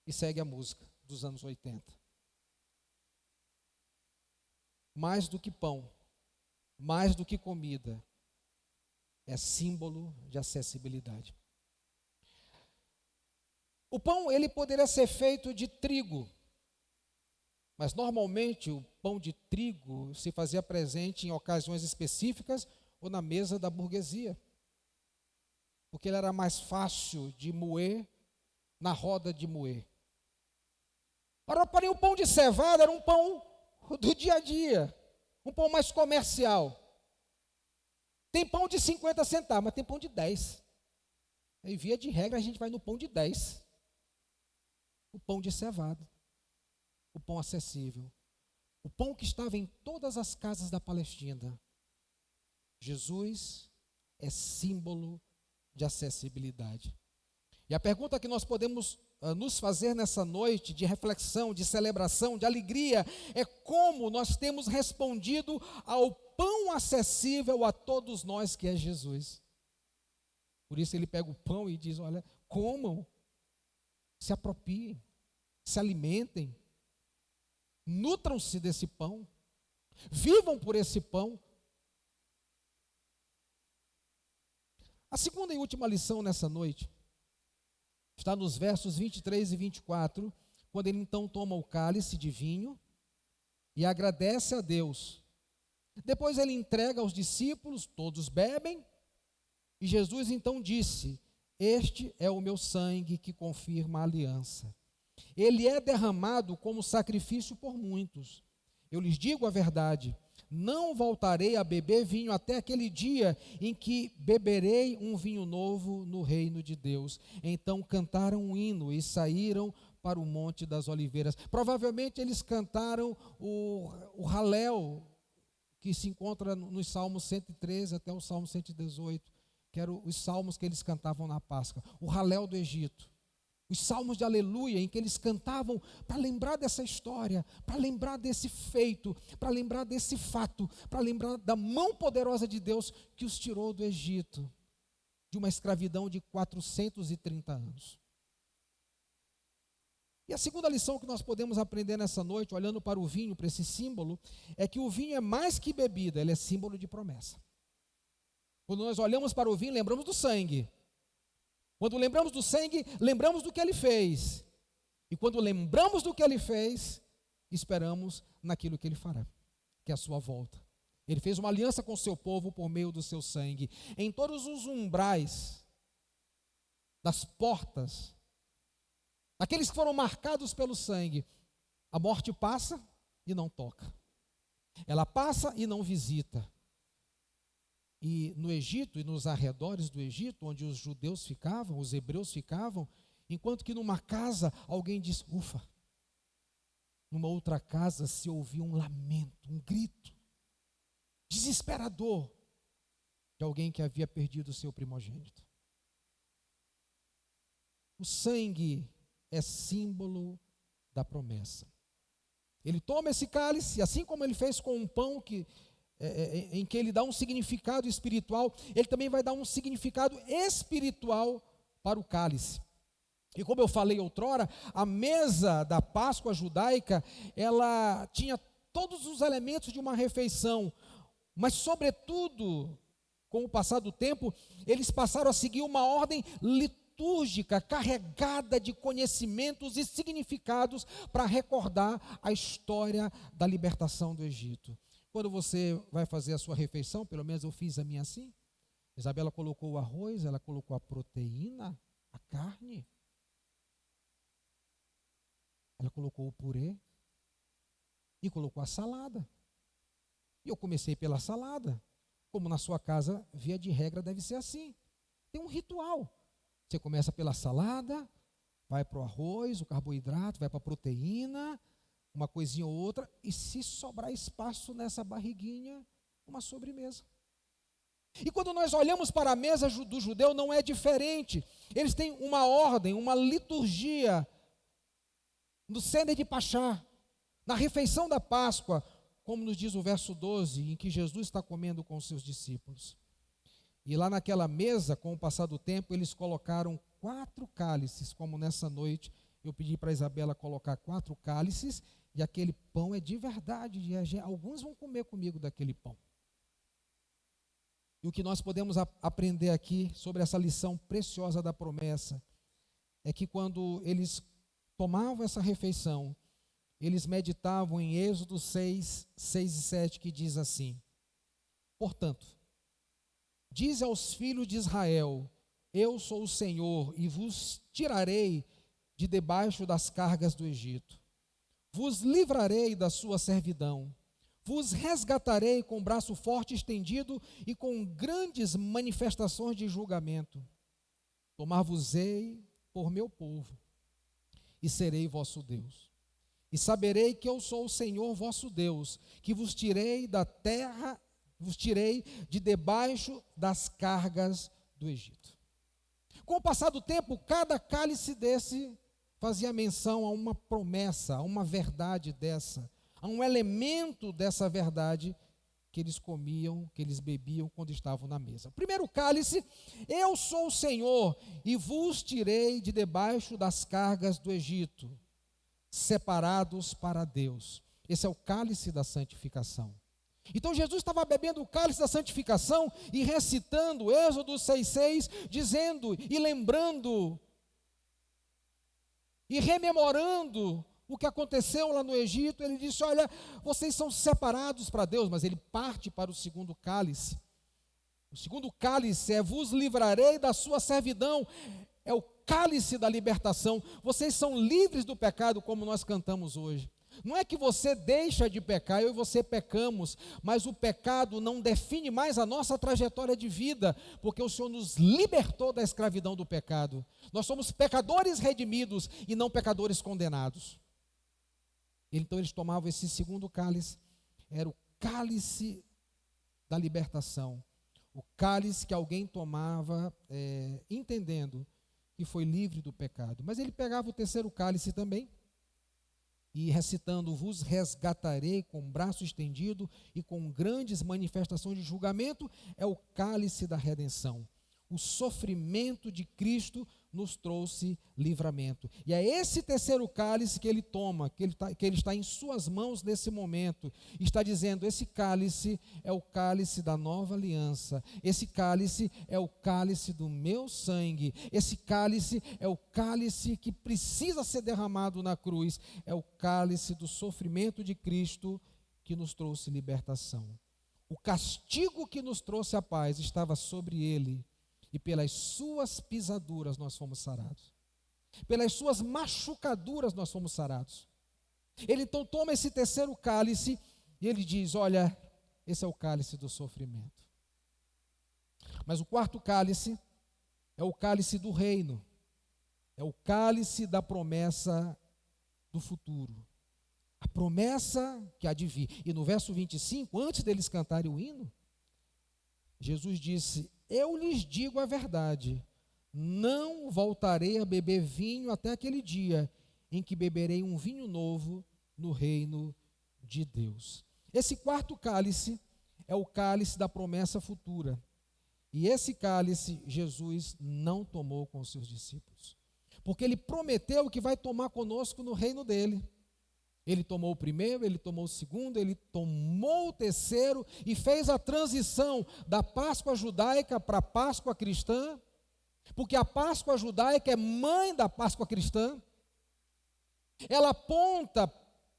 E segue a música dos anos 80. Mais do que pão, mais do que comida, é símbolo de acessibilidade. O pão, ele poderia ser feito de trigo, mas normalmente o pão de trigo se fazia presente em ocasiões específicas ou na mesa da burguesia, porque ele era mais fácil de moer na roda de moer. Ora, porém, o pão de cevada era um pão do dia a dia, um pão mais comercial. Tem pão de 50 centavos, mas tem pão de 10. E via de regra a gente vai no pão de 10. O pão de cevada, o pão acessível, o pão que estava em todas as casas da Palestina. Jesus é símbolo de acessibilidade. E a pergunta que nós podemos nos fazer nessa noite de reflexão, de celebração, de alegria, é como nós temos respondido ao pão acessível a todos nós que é Jesus. Por isso ele pega o pão e diz: olha, comam, se apropriem, se alimentem, nutram-se desse pão, vivam por esse pão. A segunda e última lição nessa noite está nos versos 23 e 24, quando ele então toma o cálice de vinho e agradece a Deus. Depois ele entrega aos discípulos, todos bebem, e Jesus então disse: Este é o meu sangue que confirma a aliança. Ele é derramado como sacrifício por muitos. Eu lhes digo a verdade, não voltarei a beber vinho até aquele dia em que beberei um vinho novo no reino de Deus. Então cantaram um hino e saíram para o Monte das Oliveiras. Provavelmente eles cantaram o Halel, que se encontra nos Salmos 113 até o Salmo 118, que eram os salmos que eles cantavam na Páscoa. O Halel do Egito. Os salmos de aleluia, em que eles cantavam para lembrar dessa história, para lembrar desse feito, para lembrar desse fato, para lembrar da mão poderosa de Deus que os tirou do Egito, de uma escravidão de 430 anos. E a segunda lição que nós podemos aprender nessa noite, olhando para o vinho, para esse símbolo, é que o vinho é mais que bebida, ele é símbolo de promessa. Quando nós olhamos para o vinho, lembramos do sangue. Quando lembramos do sangue, lembramos do que ele fez. E quando lembramos do que ele fez, esperamos naquilo que ele fará, que é a sua volta. Ele fez uma aliança com o seu povo por meio do seu sangue. Em todos os umbrais das portas, aqueles que foram marcados pelo sangue, a morte passa e não toca. Ela passa e não visita. E no Egito e nos arredores do Egito, onde os judeus ficavam, os hebreus ficavam, enquanto que numa casa alguém diz, ufa. Numa outra casa se ouvia um lamento, um grito desesperador de alguém que havia perdido o seu primogênito. O sangue é símbolo da promessa. Ele toma esse cálice, assim como ele fez com um pão em que ele dá um significado espiritual, ele também vai dar um significado espiritual para o cálice. E como eu falei outrora, a mesa da Páscoa judaica, ela tinha todos os elementos de uma refeição, mas sobretudo, com o passar do tempo, eles passaram a seguir uma ordem litúrgica, carregada de conhecimentos e significados para recordar a história da libertação do Egito. Quando você vai fazer a sua refeição, pelo menos eu fiz a minha assim, Isabela colocou o arroz, ela colocou a proteína, a carne, ela colocou o purê e colocou a salada. E eu comecei pela salada, como na sua casa, via de regra, deve ser assim. Tem um ritual. Você começa pela salada, vai para o arroz, o carboidrato, vai para a proteína, uma coisinha ou outra, e se sobrar espaço nessa barriguinha, uma sobremesa. E quando nós olhamos para a mesa do judeu, não é diferente. Eles têm uma ordem, uma liturgia, no Seder de Pachá, na refeição da Páscoa, como nos diz o verso 12, em que Jesus está comendo com os seus discípulos. E lá naquela mesa, com o passar do tempo, eles colocaram 4 cálices, como nessa noite eu pedi para a Isabela colocar 4 cálices, e aquele pão é de verdade, alguns vão comer comigo daquele pão. E o que nós podemos aprender aqui sobre essa lição preciosa da promessa, é que quando eles tomavam essa refeição, eles meditavam em Êxodo 6, 6 e 7, que diz assim: portanto, diz aos filhos de Israel, eu sou o Senhor, e vos tirarei de debaixo das cargas do Egito. Vos livrarei da sua servidão, vos resgatarei com braço forte estendido e com grandes manifestações de julgamento. Tomar-vos-ei por meu povo, e serei vosso Deus. E saberei que eu sou o Senhor vosso Deus, que vos tirei da terra, vos tirei de debaixo das cargas do Egito. Com o passar do tempo, cada cálice desse fazia menção a uma promessa, a uma verdade dessa, a um elemento dessa verdade que eles comiam, que eles bebiam quando estavam na mesa. O primeiro cálice, eu sou o Senhor e vos tirei de debaixo das cargas do Egito, separados para Deus. Esse é o cálice da santificação. Então Jesus estava bebendo o cálice da santificação e recitando Êxodo 6,6, dizendo e lembrando e rememorando o que aconteceu lá no Egito. Ele disse: olha, vocês são separados para Deus, mas ele parte para o segundo cálice, O segundo cálice é: vos livrarei da sua servidão. É o cálice da libertação. Vocês são livres do pecado, como nós cantamos hoje. Não é que você deixa de pecar, eu e você pecamos, mas o pecado não define mais a nossa trajetória de vida, porque o Senhor nos libertou da escravidão do pecado. Nós somos pecadores redimidos e não pecadores condenados. Então eles tomavam esse segundo cálice, era o cálice da libertação, o cálice que alguém tomava entendendo que foi livre do pecado. Mas ele pegava o terceiro cálice também, e recitando: vos resgatarei com o braço estendido e com grandes manifestações de julgamento, é o cálice da redenção. O sofrimento de Cristo nos trouxe livramento. E é esse terceiro cálice que ele toma, que ele está em suas mãos nesse momento. Está dizendo: esse cálice é o cálice da nova aliança. Esse cálice é o cálice do meu sangue. Esse cálice é o cálice que precisa ser derramado na cruz. É o cálice do sofrimento de Cristo que nos trouxe libertação. O castigo que nos trouxe a paz estava sobre ele, e pelas suas pisaduras nós fomos sarados. Pelas suas machucaduras nós fomos sarados. Ele então toma esse terceiro cálice e ele diz: olha, esse é o cálice do sofrimento. Mas o quarto cálice é o cálice do reino. É o cálice da promessa do futuro. A promessa que há de vir. E no verso 25, antes deles cantarem o hino, Jesus disse: eu lhes digo a verdade, não voltarei a beber vinho até aquele dia em que beberei um vinho novo no reino de Deus. Esse quarto cálice é o cálice da promessa futura. E esse cálice Jesus não tomou com os seus discípulos, porque ele prometeu que vai tomar conosco no reino dele. Ele tomou o primeiro, ele tomou o segundo, ele tomou o terceiro e fez a transição da Páscoa judaica para a Páscoa cristã, porque a Páscoa judaica é mãe da Páscoa cristã. Ela aponta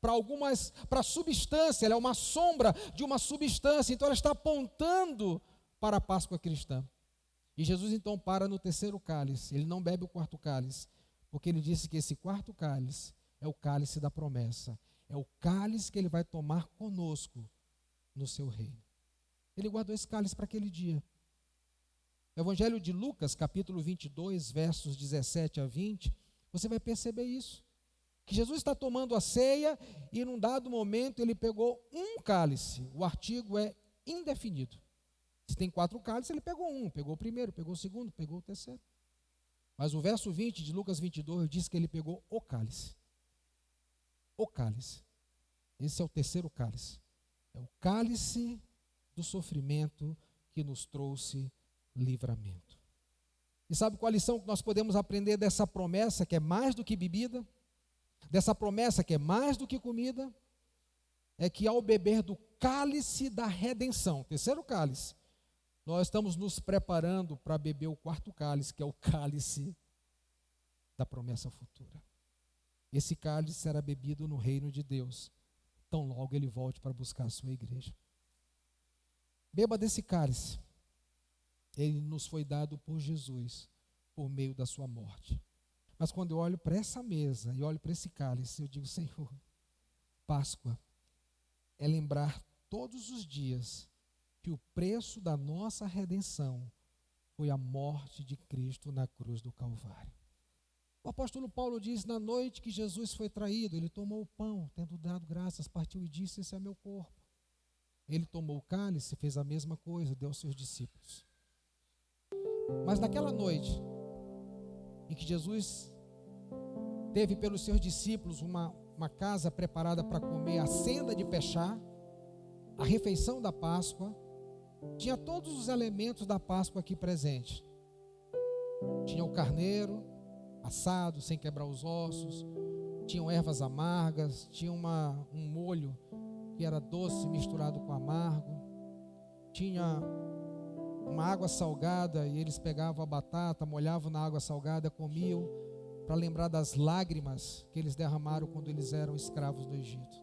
para a substância, ela é uma sombra de uma substância, então ela está apontando para a Páscoa cristã. E Jesus então para no terceiro cálice, ele não bebe o quarto cálice, porque ele disse que esse quarto cálice é o cálice da promessa, é o cálice que ele vai tomar conosco no seu reino. Ele guardou esse cálice para aquele dia. No Evangelho de Lucas, capítulo 22, versos 17 a 20, você vai perceber isso, que Jesus está tomando a ceia e num dado momento ele pegou um cálice, o artigo é indefinido. Se tem 4 cálices, ele pegou um, pegou o primeiro, pegou o segundo, pegou o terceiro. Mas o verso 20 de Lucas 22 diz que ele pegou o cálice. O cálice. Esse é o terceiro cálice. É o cálice do sofrimento que nos trouxe livramento. E sabe qual a lição que nós podemos aprender dessa promessa que é mais do que bebida? Dessa promessa que é mais do que comida? É que ao beber do cálice da redenção, terceiro cálice, nós estamos nos preparando para beber o quarto cálice, que é o cálice da promessa futura. Esse cálice será bebido no reino de Deus, tão logo ele volte para buscar a sua igreja. Beba desse cálice. Ele nos foi dado por Jesus, por meio da sua morte. Mas quando eu olho para essa mesa e olho para esse cálice, eu digo: Senhor, Páscoa é lembrar todos os dias que o preço da nossa redenção foi a morte de Cristo na cruz do Calvário. O apóstolo Paulo diz: na noite que Jesus foi traído, ele tomou o pão, tendo dado graças, partiu e disse: esse é meu corpo. Ele tomou o cálice, fez a mesma coisa, deu aos seus discípulos. Mas naquela noite em que Jesus teve pelos seus discípulos uma casa preparada para comer, a senda de Pechá, a refeição da Páscoa, tinha todos os elementos da Páscoa aqui presentes. Tinha o carneiro assado, sem quebrar os ossos, tinham ervas amargas, tinha um molho que era doce misturado com amargo, tinha uma água salgada e eles pegavam a batata, molhavam na água salgada, comiam, para lembrar das lágrimas que eles derramaram quando eles eram escravos do Egito.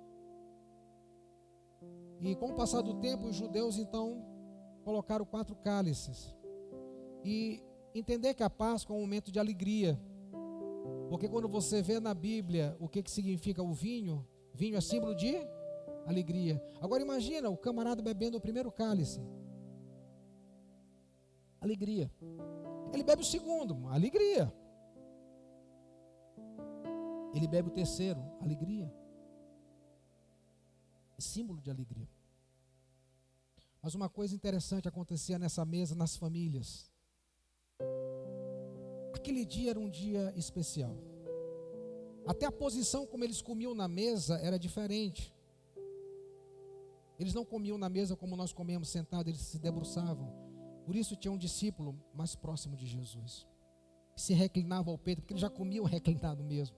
E com o passar do tempo, os judeus então colocaram 4 cálices. E entender que a Páscoa é um momento de alegria. Porque quando você vê na Bíblia o que significa o vinho, vinho é símbolo de alegria. Agora imagina o camarada bebendo o primeiro cálice. Alegria. Ele bebe o segundo, alegria. Ele bebe o terceiro, alegria. É símbolo de alegria. Mas uma coisa interessante acontecia nessa mesa, nas famílias. Aquele dia era um dia especial. Até a posição como eles comiam na mesa era diferente. Eles não comiam na mesa como nós comemos sentados, eles se debruçavam. Por isso tinha um discípulo mais próximo de Jesus, que se reclinava ao peito, porque ele já comia reclinado mesmo.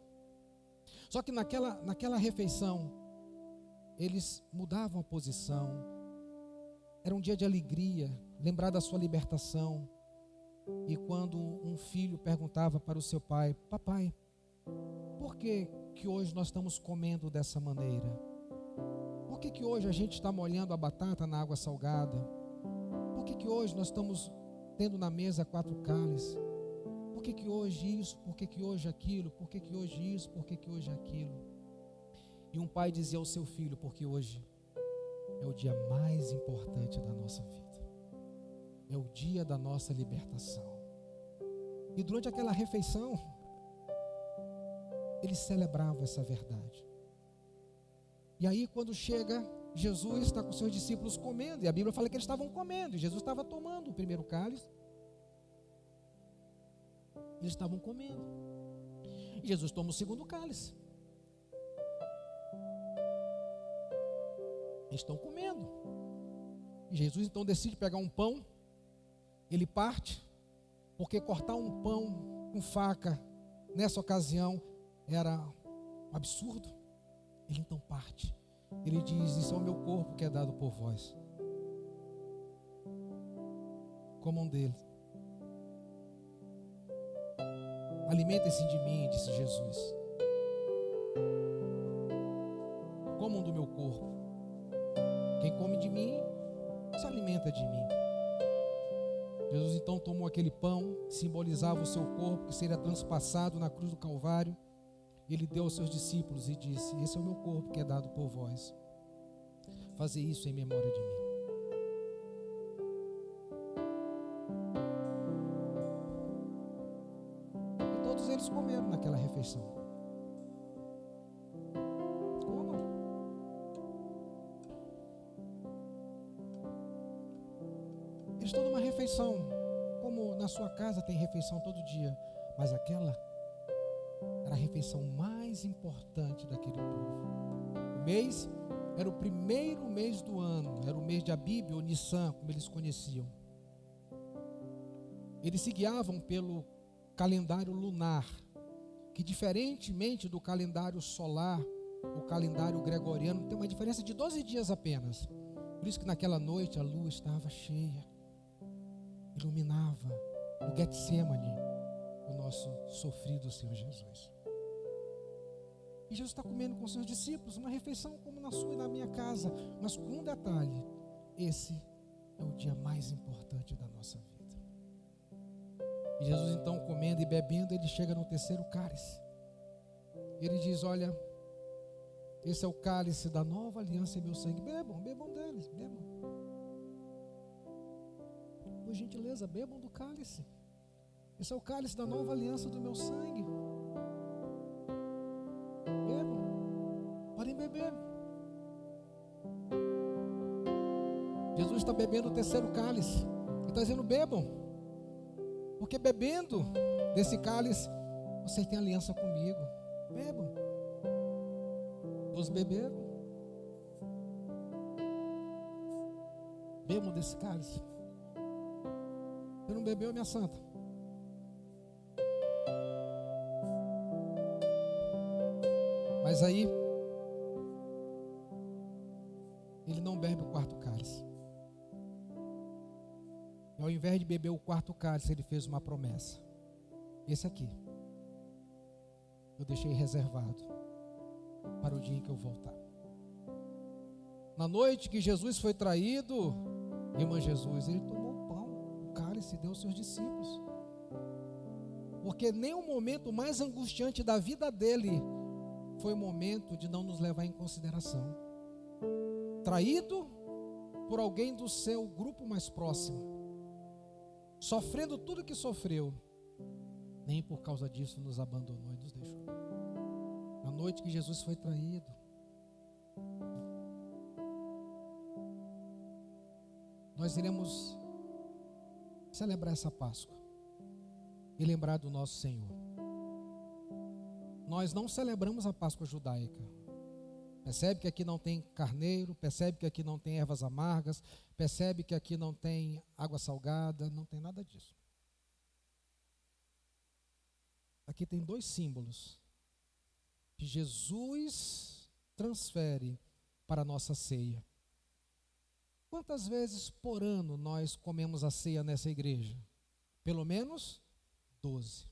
Só que naquela refeição, eles mudavam a posição. Era um dia de alegria, lembrar da sua libertação. E quando um filho perguntava para o seu pai: papai, por que hoje nós estamos comendo dessa maneira? Por que hoje a gente está molhando a batata na água salgada? Por que hoje nós estamos tendo na mesa 4 cálices? Por que hoje isso? Por que hoje aquilo? Por que hoje isso? Por que hoje aquilo? E um pai dizia ao seu filho: porque hoje é o dia mais importante da nossa vida. É o dia da nossa libertação. E durante aquela refeição, eles celebravam essa verdade. E aí quando chega, Jesus está com seus discípulos comendo. E a Bíblia fala que eles estavam comendo. E Jesus estava tomando o primeiro cálice. Eles estavam comendo. E Jesus toma o segundo cálice. Eles estão comendo. E Jesus então decide pegar um pão. Ele parte, porque cortar um pão com faca nessa ocasião era um absurdo. Ele então parte. Ele diz: isso é o meu corpo que é dado por vós. Comam dele. Alimentem-se de mim, disse Jesus. Comam do meu corpo. Quem come de mim, se alimenta de mim. Jesus então tomou aquele pão, que simbolizava o seu corpo, que seria transpassado na cruz do Calvário. E ele deu aos seus discípulos e disse: esse é o meu corpo que é dado por vós. Fazer isso em memória de mim. E todos eles comeram naquela refeição. Comam. Eles estão numa refeição, como na sua casa tem refeição todo dia, mas aquela era a refeição mais importante daquele povo. O mês era o primeiro mês do ano, era o mês de Abib ou Nissan, como eles conheciam. Eles se guiavam pelo calendário lunar, que diferentemente do calendário solar, o calendário gregoriano, tem uma diferença de 12 dias apenas. Por isso que naquela noite a lua estava cheia, iluminava no Getsemane o nosso sofrido Senhor Jesus. E Jesus está comendo com seus discípulos uma refeição como na sua e na minha casa, mas com um detalhe: esse é o dia mais importante da nossa vida. E Jesus então, comendo e bebendo, ele chega no terceiro cálice. Ele diz: olha, esse é o cálice da nova aliança em meu sangue. Bebam deles, bebam. Por gentileza, bebam do cálice. Esse é o cálice da nova aliança do meu sangue. Bebam. Podem beber. Jesus está bebendo o terceiro cálice. Ele está dizendo: bebam. Porque bebendo desse cálice, vocês têm aliança comigo. Bebam. Todos beberam. Bebam desse cálice. Você não bebeu, minha santa? Mas aí, ele não bebe o quarto cálice. E ao invés de beber o quarto cálice, ele fez uma promessa: esse aqui eu deixei reservado para o dia em que eu voltar. Na noite que Jesus foi traído, Irmã Jesus, ele tomou o pão, o cálice, e deu aos seus discípulos. Porque nem o momento mais angustiante da vida dele foi o momento de não nos levar em consideração. Traído por alguém do seu grupo mais próximo, sofrendo tudo que sofreu, nem por causa disso nos abandonou e nos deixou. Na noite que Jesus foi traído, nós iremos celebrar essa Páscoa e lembrar do nosso Senhor. Nós não celebramos a Páscoa judaica. Percebe que aqui não tem carneiro, percebe que aqui não tem ervas amargas, percebe que aqui não tem água salgada, não tem nada disso. Aqui tem dois símbolos que Jesus transfere para a nossa ceia. Quantas vezes por ano nós comemos a ceia nessa igreja? Pelo menos 12.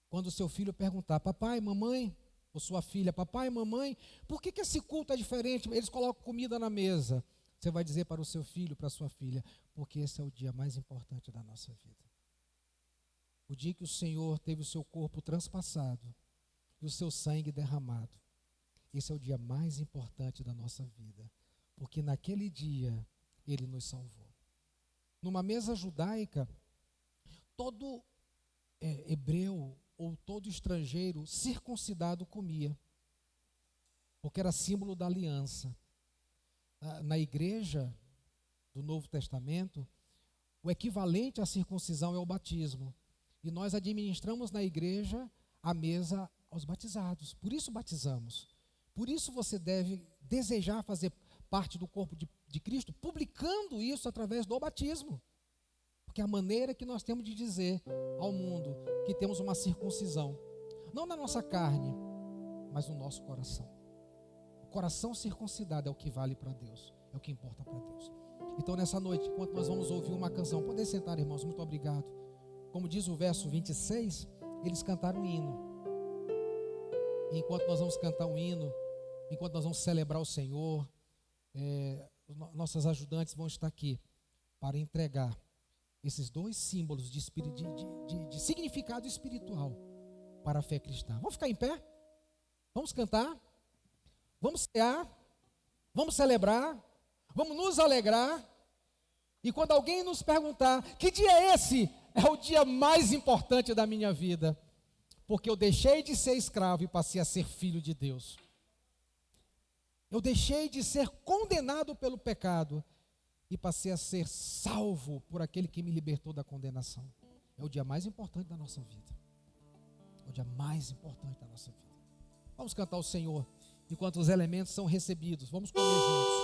Quando o seu filho perguntar, papai, mamãe, ou sua filha, papai, mamãe, por que esse culto é diferente? Eles colocam comida na mesa. Você vai dizer para o seu filho, para a sua filha, porque esse é o dia mais importante da nossa vida. O dia que o Senhor teve o seu corpo transpassado e o seu sangue derramado. Esse é o dia mais importante da nossa vida, porque naquele dia Ele nos salvou. Numa mesa judaica, todo hebreu ou todo estrangeiro circuncidado comia, porque era símbolo da aliança. Na igreja do Novo Testamento, o equivalente à circuncisão é o batismo, e nós administramos na igreja a mesa aos batizados, por isso batizamos. Por isso você deve desejar fazer parte do corpo de Cristo, publicando isso através do batismo. Porque é a maneira que nós temos de dizer ao mundo que temos uma circuncisão, não na nossa carne, mas no nosso coração. O coração circuncidado é o que vale para Deus, é o que importa para Deus. Então nessa noite, enquanto nós vamos ouvir uma canção, podem sentar, irmãos, muito obrigado. Como diz o verso 26, eles cantaram um hino. E enquanto nós vamos cantar um hino, enquanto nós vamos celebrar o Senhor, nossas ajudantes vão estar aqui para entregar esses dois símbolos de significado espiritual para a fé cristã. Vamos ficar em pé? Vamos cantar? Vamos cear? Vamos celebrar? Vamos nos alegrar? E quando alguém nos perguntar, que dia é esse? É o dia mais importante da minha vida, porque eu deixei de ser escravo e passei a ser filho de Deus. Eu deixei de ser condenado pelo pecado e passei a ser salvo por aquele que me libertou da condenação. É o dia mais importante da nossa vida. É o dia mais importante da nossa vida. Vamos cantar ao Senhor enquanto os elementos são recebidos. Vamos comer juntos.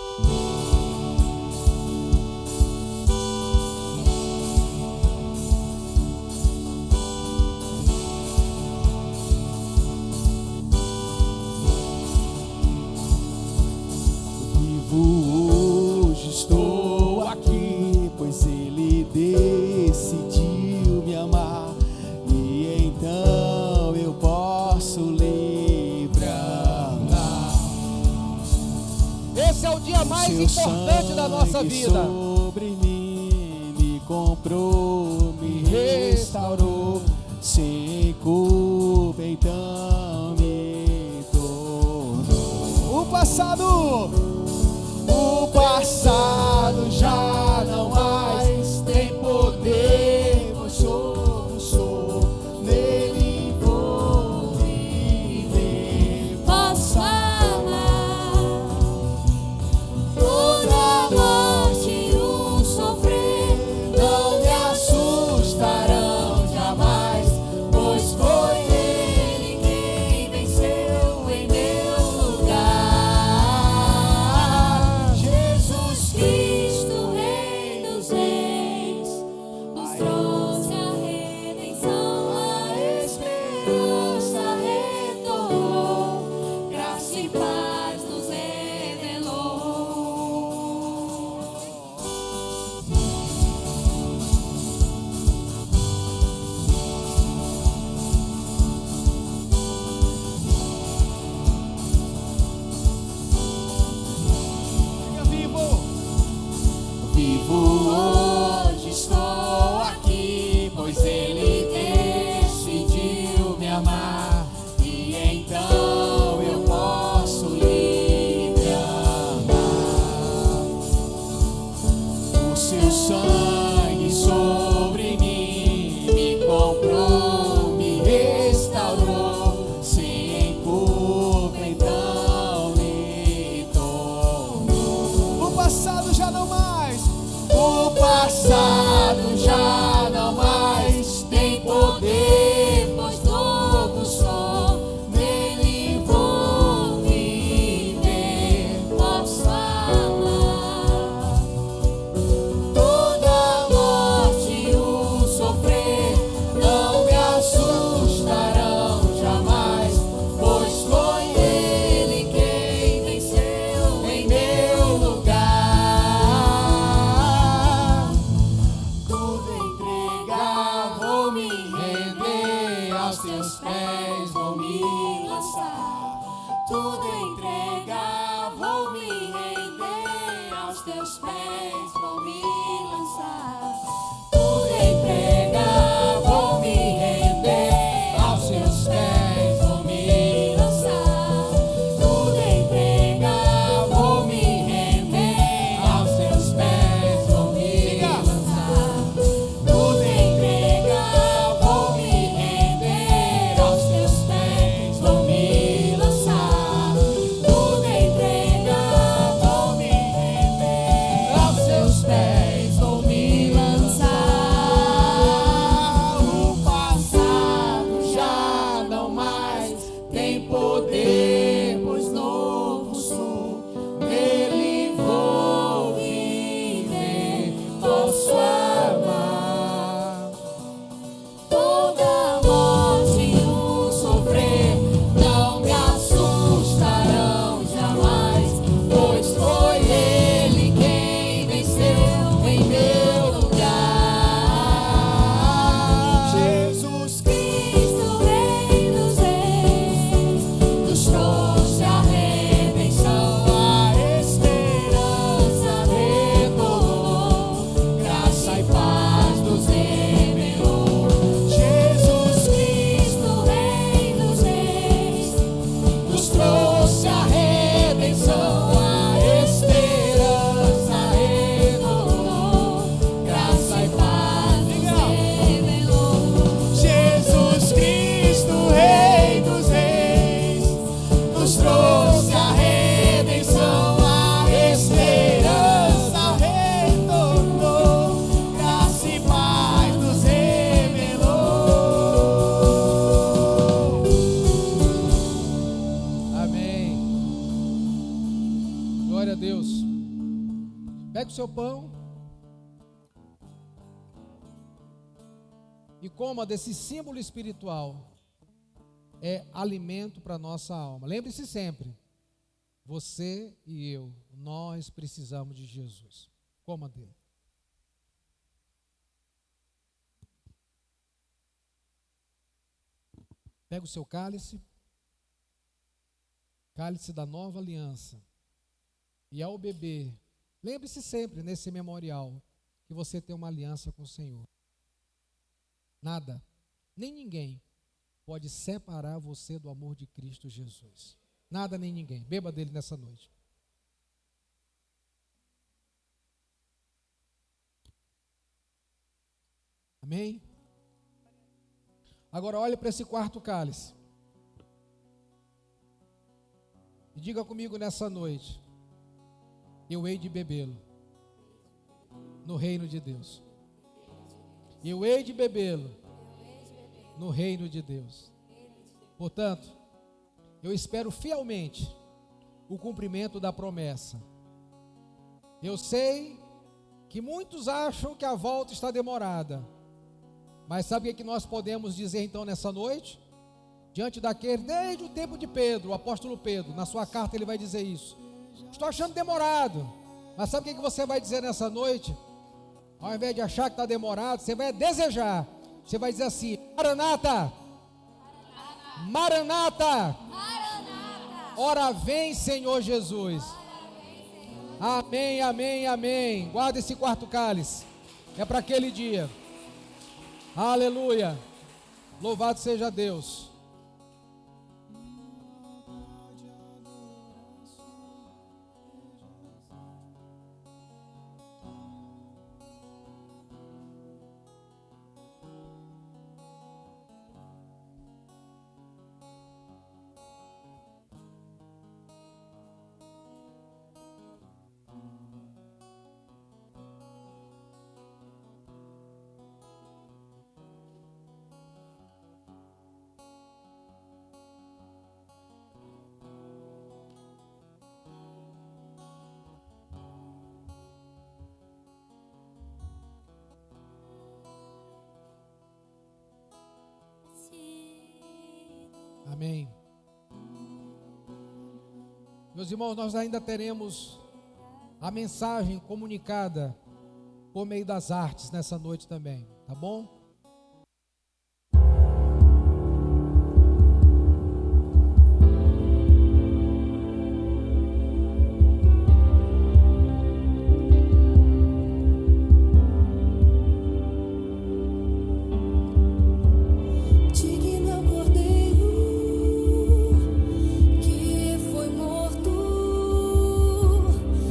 Hoje estou aqui, pois Ele decidiu me amar, e então eu posso livrar. Esse é o dia mais importante da nossa vida. Sobre mim me comprou, me restaurou, sem culpa então me tornou. O passado já não mais tem poder, pois sou nele vou viver. Posso amar toda morte e o sofrer, não me assustarão jamais, pois foi Ele quem venceu em meu lugar. Jesus Cristo seu sangue sobre mim me comprou, me restaurou, sem culpa então me tornou. O passado já não mais, o passado já não mais tem poder, pois novo sou, nele vou viver, posso amar. Toda morte e o sofrer não me assustarão jamais, pois foi ele quem venceu em meu lugar. Tudo entregar, vou me render, aos teus pés vou me lançar. Tudo entregar, vou me render, aos teus pés vou me lançar. Tudo entregar, vou me render, aos teus pés vou me lançar. Tudo entregar, vou me render, aos teus pés vou me lançar. Tudo entregar, vou me render, aos teus pés vou me lançar. Tudo entregar, vou me render, aos teus pés vou me lançar. O passado já não mais tem poder, pois novo sou, nele vou viver, posso amar. Toda morte e o sofrer não me assustarão jamais, pois foi ele quem venceu em meu lugar. Jesus Cristo, Rei dos Reis, nos trouxe a redenção, a esperança retornou, graça e paz nos revelou. Jesus Cristo, Rei dos Reis, nos trouxe a redenção, a esperança retornou, graça e paz nos revelou. Jesus Cristo, Rei dos Reis, nos trouxe a redenção, a esperança retornou, graça e paz nos revelou. Amém. Glória a Deus. Pega o seu pão e coma desse símbolo espiritual. É alimento para a nossa alma. Lembre-se sempre, você e eu, nós precisamos de Jesus. Coma dele. Pega o seu cálice, cálice da nova aliança. E ao beber, lembre-se sempre nesse memorial que você tem uma aliança com o Senhor. Nada, nem ninguém pode separar você do amor de Cristo Jesus. Nada nem ninguém. Beba dele nessa noite. Amém? Agora olhe para esse quarto cálice. E diga comigo nessa noite: eu hei de bebê-lo no reino de Deus. Eu hei de bebê-lo no reino de Deus. Portanto, eu espero fielmente o cumprimento da promessa. Eu sei que muitos acham que a volta está demorada, mas sabe o que nós podemos dizer então nessa noite? Diante daquele, desde o tempo de Pedro, o apóstolo Pedro, na sua carta ele vai dizer isso. Estou achando demorado, mas sabe o que você vai dizer nessa noite? Ao invés de achar que está demorado, você vai desejar. Você vai dizer assim: Maranata, Maranata, ora vem Senhor Jesus. Amém, amém, amém. Guarda esse quarto cálice, é para aquele dia. Aleluia, louvado seja Deus. Amém. Meus irmãos, nós ainda teremos a mensagem comunicada por meio das artes nessa noite também, tá bom?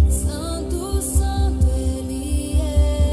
Santo, Santo Ele é.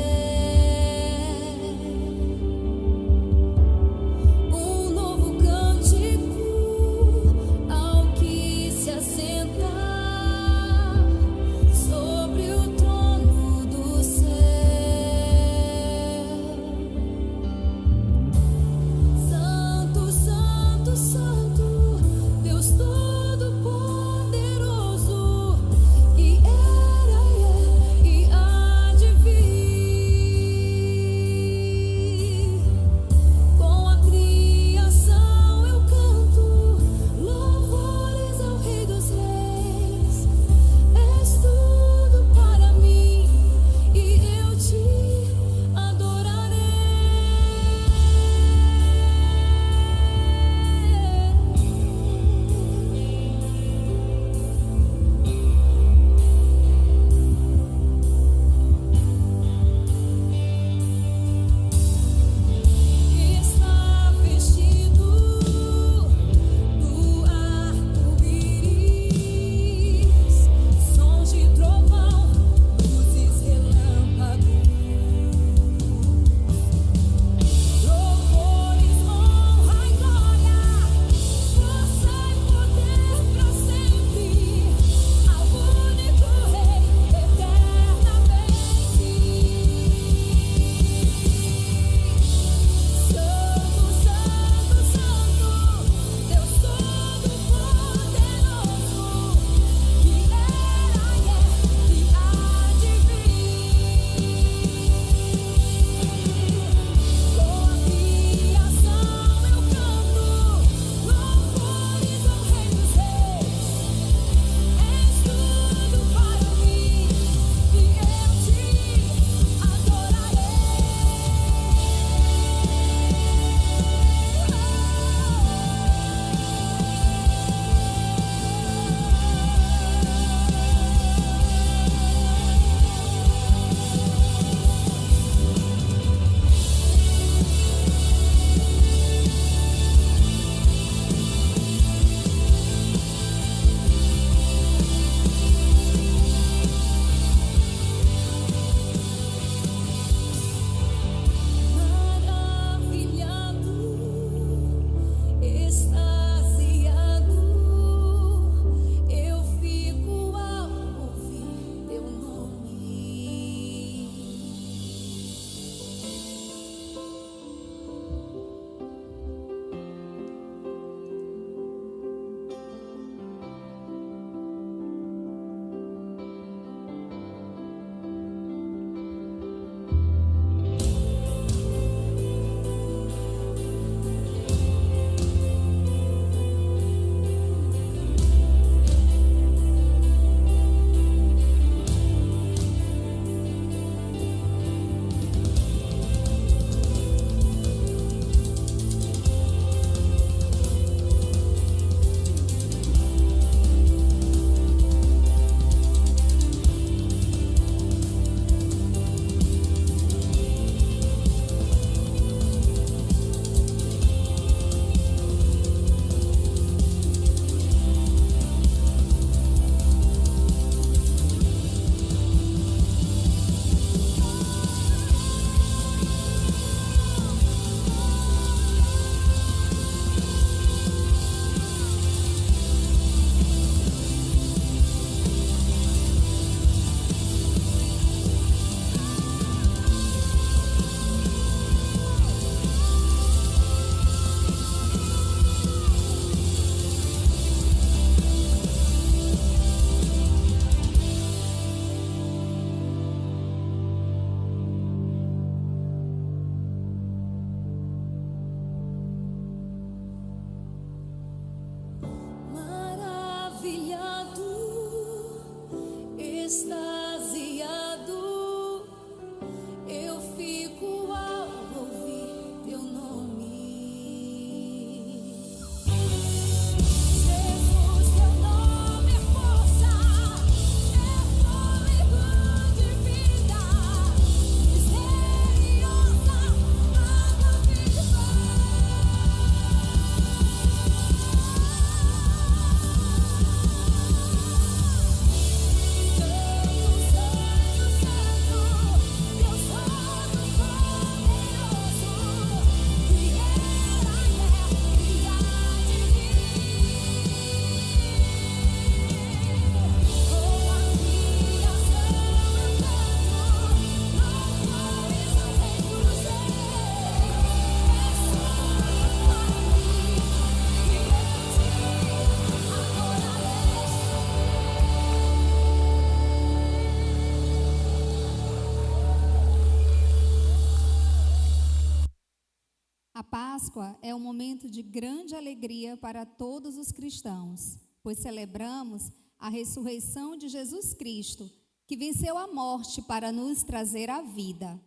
Páscoa é um momento de grande alegria para todos os cristãos, pois celebramos a ressurreição de Jesus Cristo, que venceu a morte para nos trazer a vida.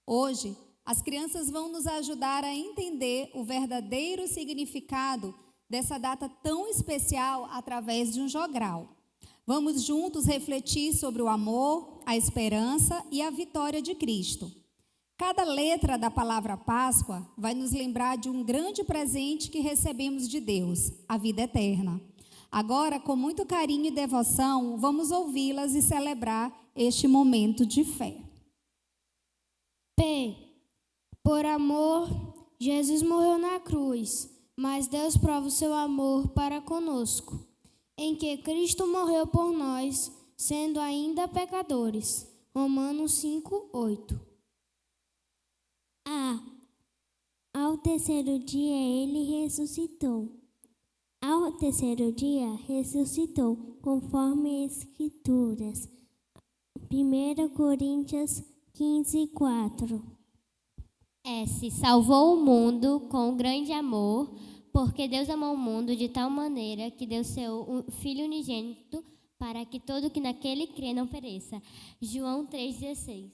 Hoje, as crianças vão nos ajudar a entender o verdadeiro significado dessa data tão especial através de um jogral. Vamos juntos refletir sobre o amor, a esperança e a vitória de Cristo. Cada letra da palavra Páscoa vai nos lembrar de um grande presente que recebemos de Deus, a vida eterna. Agora, com muito carinho e devoção, vamos ouvi-las e celebrar este momento de fé. P. Por amor, Jesus morreu na cruz, mas Deus prova o seu amor para conosco, em que Cristo morreu por nós, sendo ainda pecadores. Romanos 5:8. A. Ao terceiro dia ele ressuscitou. Ao terceiro dia ressuscitou, conforme as Escrituras. 1 Coríntios 15:4. S. Salvou o mundo com grande amor, porque Deus amou o mundo de tal maneira que deu seu Filho unigênito para que todo que naquele crê não pereça. João 3,16.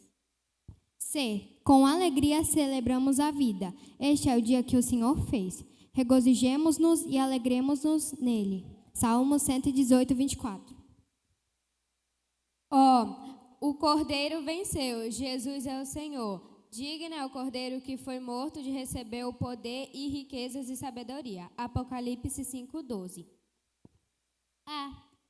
C. Com alegria celebramos a vida. Este é o dia que o Senhor fez. Regozijemo-nos e alegremos-nos nele. Salmo 118:24. O Cordeiro venceu, Jesus é o Senhor. Digno é o Cordeiro que foi morto de receber o poder e riquezas e sabedoria. Apocalipse 5:12.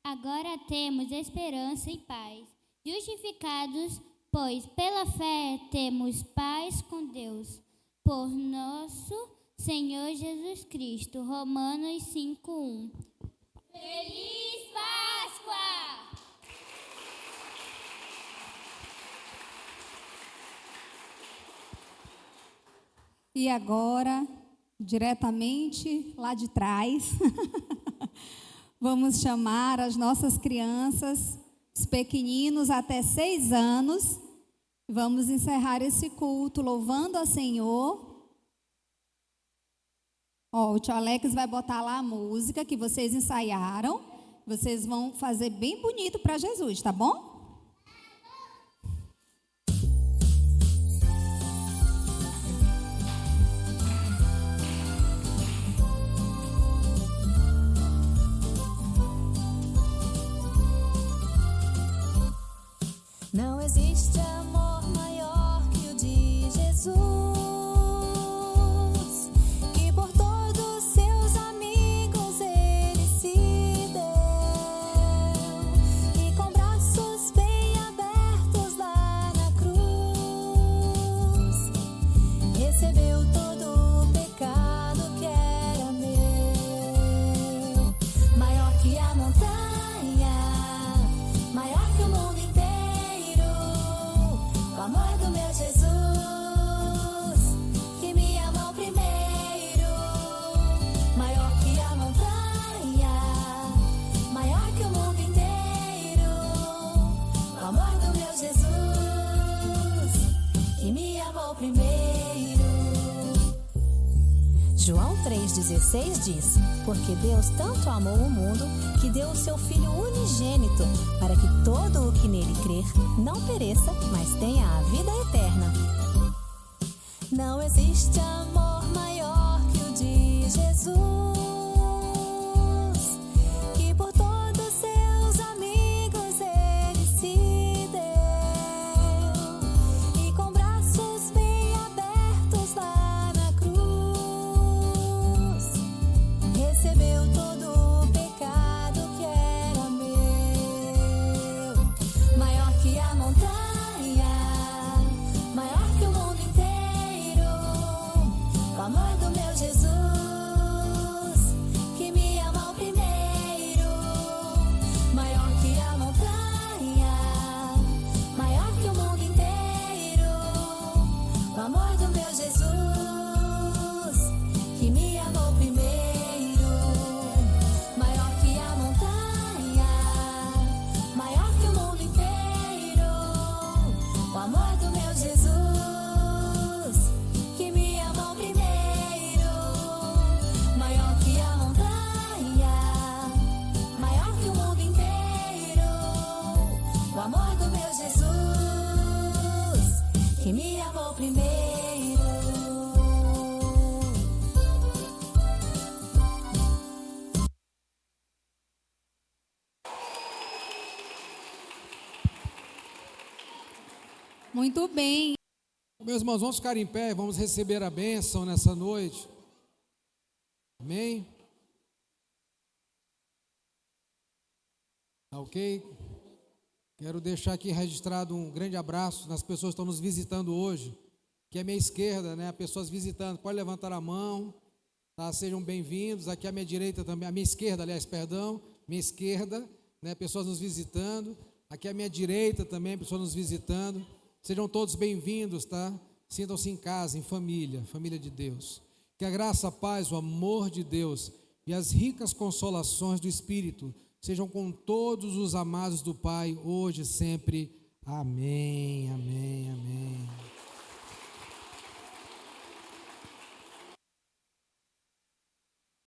Agora temos esperança e paz, justificados, pois pela fé temos paz com Deus, por nosso Senhor Jesus Cristo. Romanos 5:1. Feliz Páscoa! E agora, diretamente lá de trás, vamos chamar as nossas crianças, os pequeninos até 6 anos. Vamos encerrar esse culto louvando ao Senhor. O tio Alex vai botar lá a música que vocês ensaiaram. Vocês vão fazer bem bonito para Jesus, tá bom? Não existe amor maior que o de Jesus, que por todos seus amigos ele se deu, e com braços bem abertos lá na cruz, recebeu todo o pecado que era meu. Maior que a montanha, maior que o mundo inteiro, o amor do meu Jesus, que me amou primeiro. Maior que a montanha, maior que o mundo inteiro, o amor do meu Jesus, que me amou primeiro. João 3,16 diz: porque Deus tanto amou o mundo que deu o seu Filho unigênito, para que todo o que nele crer não pereça, mas tenha a vida eterna. Não existe amor maior que o de Jesus, que por todos seus amigos ele se deu, e com braços bem abertos lá na cruz, recebeu todo o pecado que era meu. Maior que a montanha, maior que o mundo inteiro, primeiro. Muito bem. Meus irmãos, vamos ficar em pé, vamos receber a bênção nessa noite. Amém? Tá ok? Quero deixar aqui registrado um grande abraço nas pessoas que estão nos visitando hoje, que é à minha esquerda, né? Pessoas visitando, pode levantar a mão, tá? Sejam bem-vindos. Aqui à minha direita também, à minha esquerda, aliás, perdão, minha esquerda, né? Pessoas nos visitando. Aqui à minha direita também, pessoas nos visitando. Sejam todos bem-vindos, tá? Sintam-se em casa, em família, família de Deus. Que a graça, a paz, o amor de Deus e as ricas consolações do Espírito sejam com todos os amados do Pai, hoje e sempre. Amém, amém, amém.